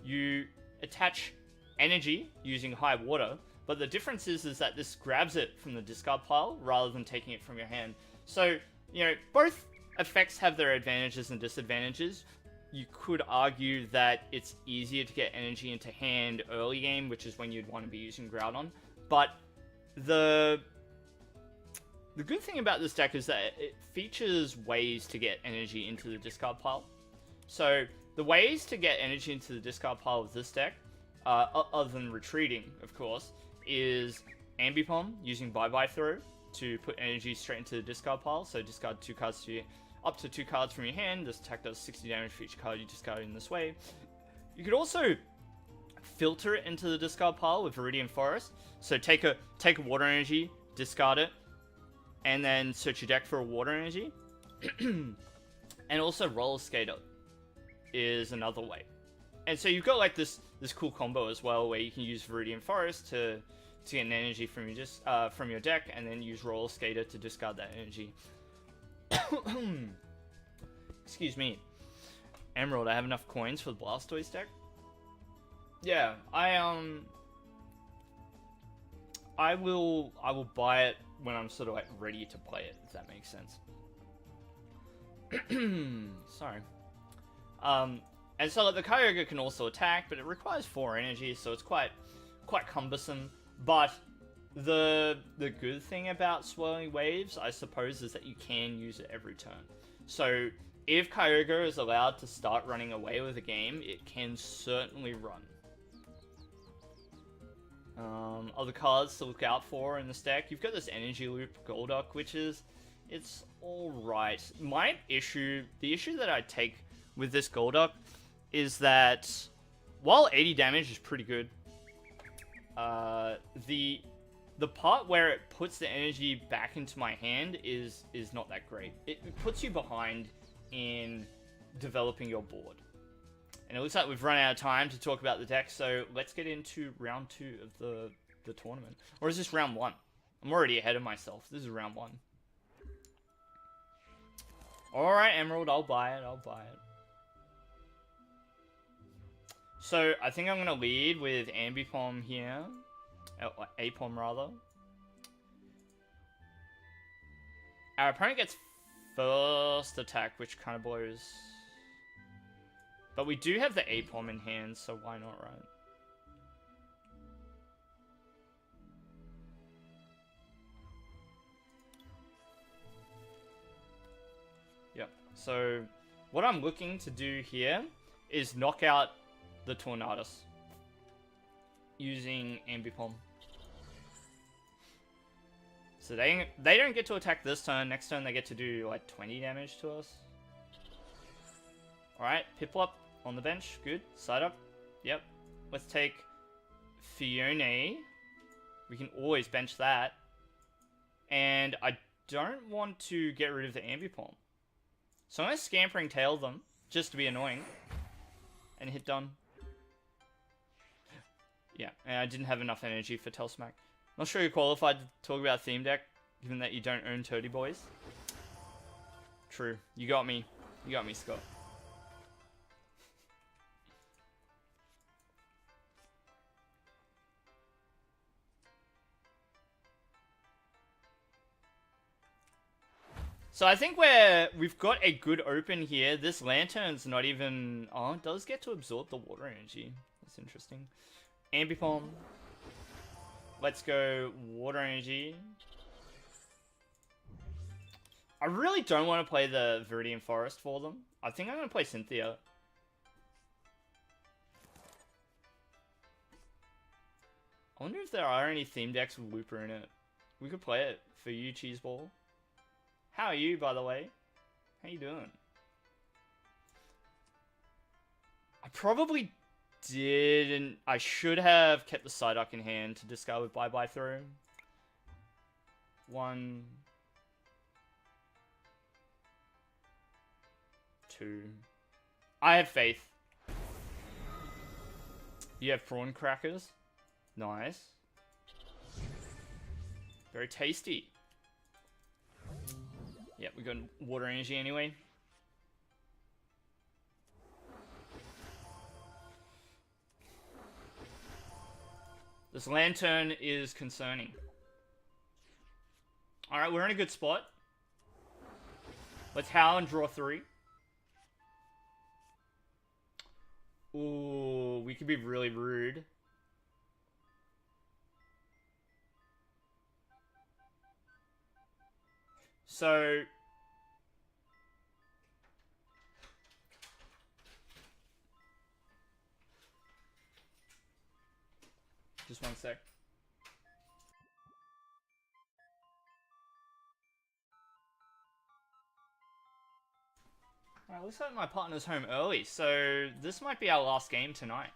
You attach energy using high water, but the difference is that this grabs it from the discard pile rather than taking it from your hand. So, you know, both effects have their advantages and disadvantages. You could argue that it's easier to get energy into hand early game, which is when you'd want to be using Groudon. But the good thing about this deck is that it features ways to get energy into the discard pile. So the ways to get energy into the discard pile with this deck, other than retreating, of course, is Ambipom using bye-bye throw to put energy straight into the discard pile. So discard 2 cards to up to 2 cards from your hand. This attack does 60 damage for each card you discard in this way. You could also filter it into the discard pile with Viridian Forest. So take a water energy, discard it, and then search your deck for a water energy. And also Roller Skater is another way. And so you've got like this cool combo as well, where you can use Viridian Forest to get an energy from your deck, and then use Roller Skater to discard that energy. Excuse me. Emerald, I have enough coins for the Blastoise deck. Yeah, I will buy it when I'm sort of like ready to play it, if that makes sense. Sorry. And so like, the Kyogre can also attack, but it requires 4 energy, so it's quite cumbersome. But the good thing about Swirling Waves, I suppose, is that you can use it every turn. So if Kyogre is allowed to start running away with a game, it can certainly run. Other cards to look out for in this deck, you've got this Energy Loop Golduck, which is, it's alright. The issue that I take with this Golduck is that while 80 damage is pretty good, the part where it puts the energy back into my hand is not that great. It puts you behind in developing your board. And it looks like we've run out of time to talk about the deck, so let's get into round 2 of the tournament. Or is this round 1? I'm already ahead of myself. This is round 1. Alright, Emerald, I'll buy it. So, I think I'm going to lead with Ambipom here. Apom, rather. Our opponent gets first attack, which kind of blows. But we do have the Apom in hand, so why not, right? Yep. So, what I'm looking to do here is knock out the Tornadus using Ambipom. So they don't get to attack this turn. Next turn they get to do like 20 damage to us. Alright, Piplup on the bench. Good. Side up. Yep. Let's take Fione. We can always bench that. And I don't want to get rid of the Ambipom. So I'm going to Scampering Tail them, just to be annoying. And hit done. Yeah, and I didn't have enough energy for Telsmack. Not sure you're qualified to talk about theme deck, given that you don't own Toady Boys. True. You got me. You got me, Scott. So I think we've got a good open here. This Lantern's not even... Oh, it does get to absorb the water energy. That's interesting. Ambipom. Let's go water energy. I really don't want to play the Viridian Forest for them. I think I'm going to play Cynthia. I wonder if there are any theme decks with Looper in it. We could play it for you, Cheeseball. How are you, by the way? How you doing? I probably didn't... I should have kept the Psyduck in hand to discard with Bye-Bye Throw. 1... 2... I have faith. You have prawn crackers? Nice. Very tasty. Yeah, we got water energy anyway. This Lantern is concerning. Alright, we're in a good spot. Let's howl and draw 3. Ooh, we could be really rude. So... Just one sec. Alright, looks like my partner's home early, so this might be our last game tonight.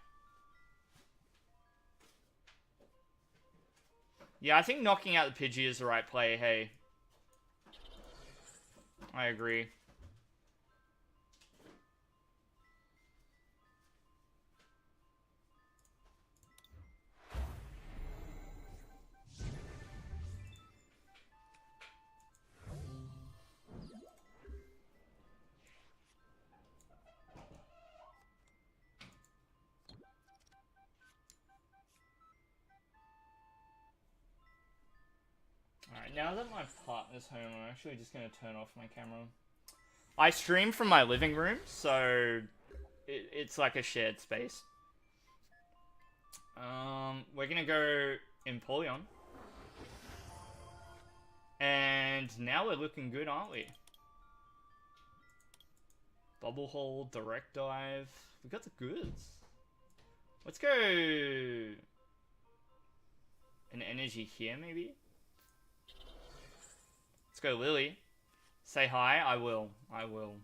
Yeah, I think knocking out the Pidgey is the right play, hey. I agree. Alright, now that my partner's home, I'm actually just going to turn off my camera. I stream from my living room, so it's like a shared space. We're going to go Empoleon. And now we're looking good, aren't we? Bubble Hole, Direct Dive. We got the goods. Let's go... an energy here, maybe? Let's go Lily. Say hi. I will. I will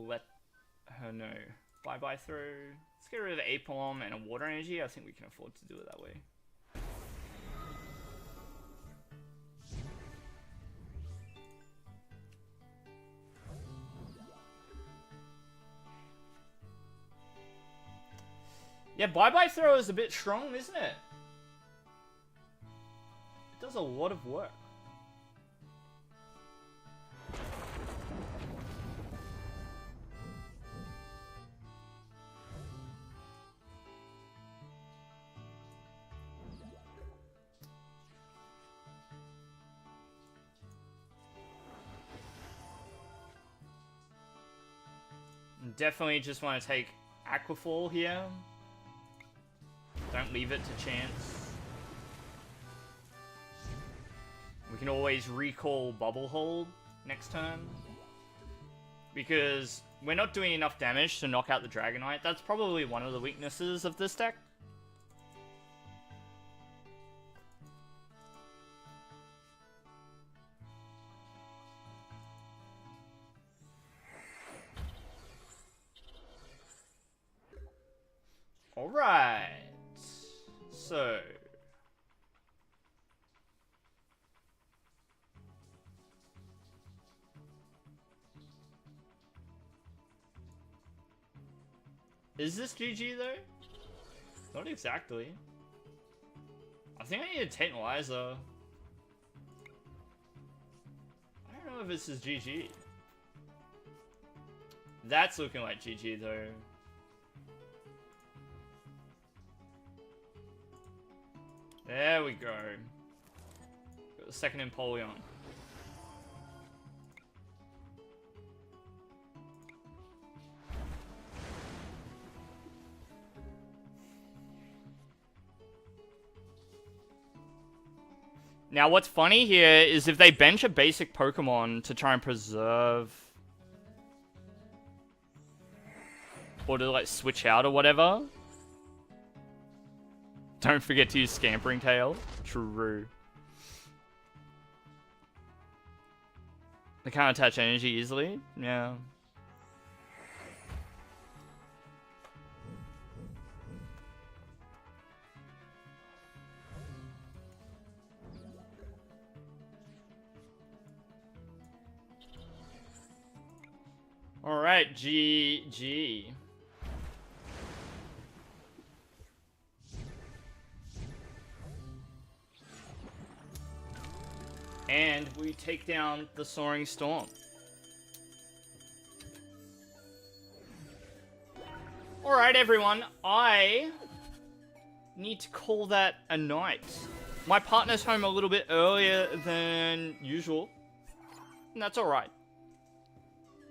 let her know. Bye-bye throw. Let's get rid of the Apom and a water energy. I think we can afford to do it that way. Yeah, bye-bye throw is a bit strong, isn't it? It does a lot of work. Definitely just want to take Aquafall here. Don't leave it to chance. We can always recall Bubble Hold next turn. Because we're not doing enough damage to knock out the Dragonite. That's probably one of the weaknesses of this deck. Alright. So. Is this GG though? Not exactly. I think I need a Tantalizer. I don't know if this is GG. That's looking like GG though. There we go. Got the second Empoleon. Now what's funny here is if they bench a basic Pokemon to try and preserve... or to like switch out or whatever. Don't forget to use Scampering Tail. True. They can't attach energy easily? Yeah. Alright, GG. And we take down the Soaring Storm. Alright, everyone. I need to call that a night. My partner's home a little bit earlier than usual. And that's alright.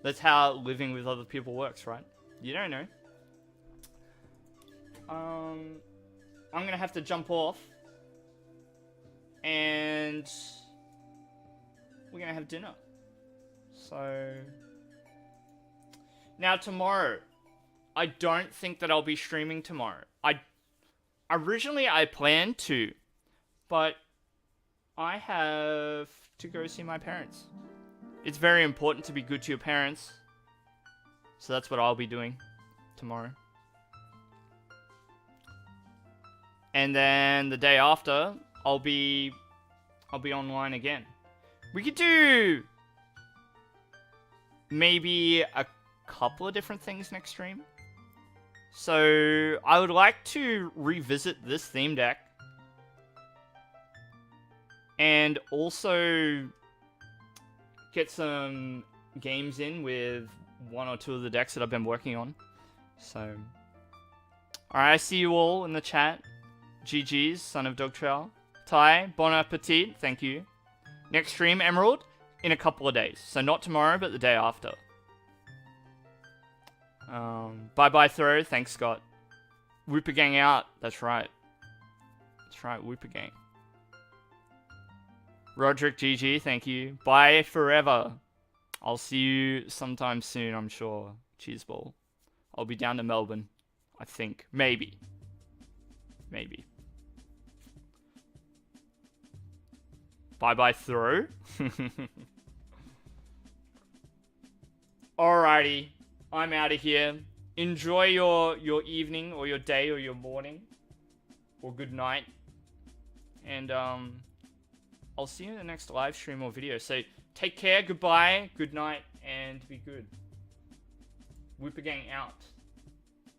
That's how living with other people works, right? You don't know. I'm gonna have to jump off. And... we're gonna have dinner. So... now tomorrow. I don't think that I'll be streaming tomorrow. Originally I planned to. But... I have to go see my parents. It's very important to be good to your parents. So that's what I'll be doing tomorrow. And then the day after, I'll be online again. We could do maybe a couple of different things next stream. So I would like to revisit this theme deck. And also get some games in with one or two of the decks that I've been working on. So, alright, I see you all in the chat. GG's, Son of Dog Trail. Ty, bon appetit, thank you. Next stream, Emerald, in a couple of days. So not tomorrow, but the day after. Bye-bye throw, thanks Scott. Whooper Gang out, that's right. That's right, Whooper Gang. Roderick GG, thank you. Bye forever. I'll see you sometime soon, I'm sure. Cheers ball. I'll be down to Melbourne, I think. Maybe. Maybe. Bye-bye throw. Alrighty. I'm out of here. Enjoy your evening or your day or your morning. Or good night. And, I'll see you in the next live stream or video. So, take care, goodbye, good night, and be good. Whooper Gang out.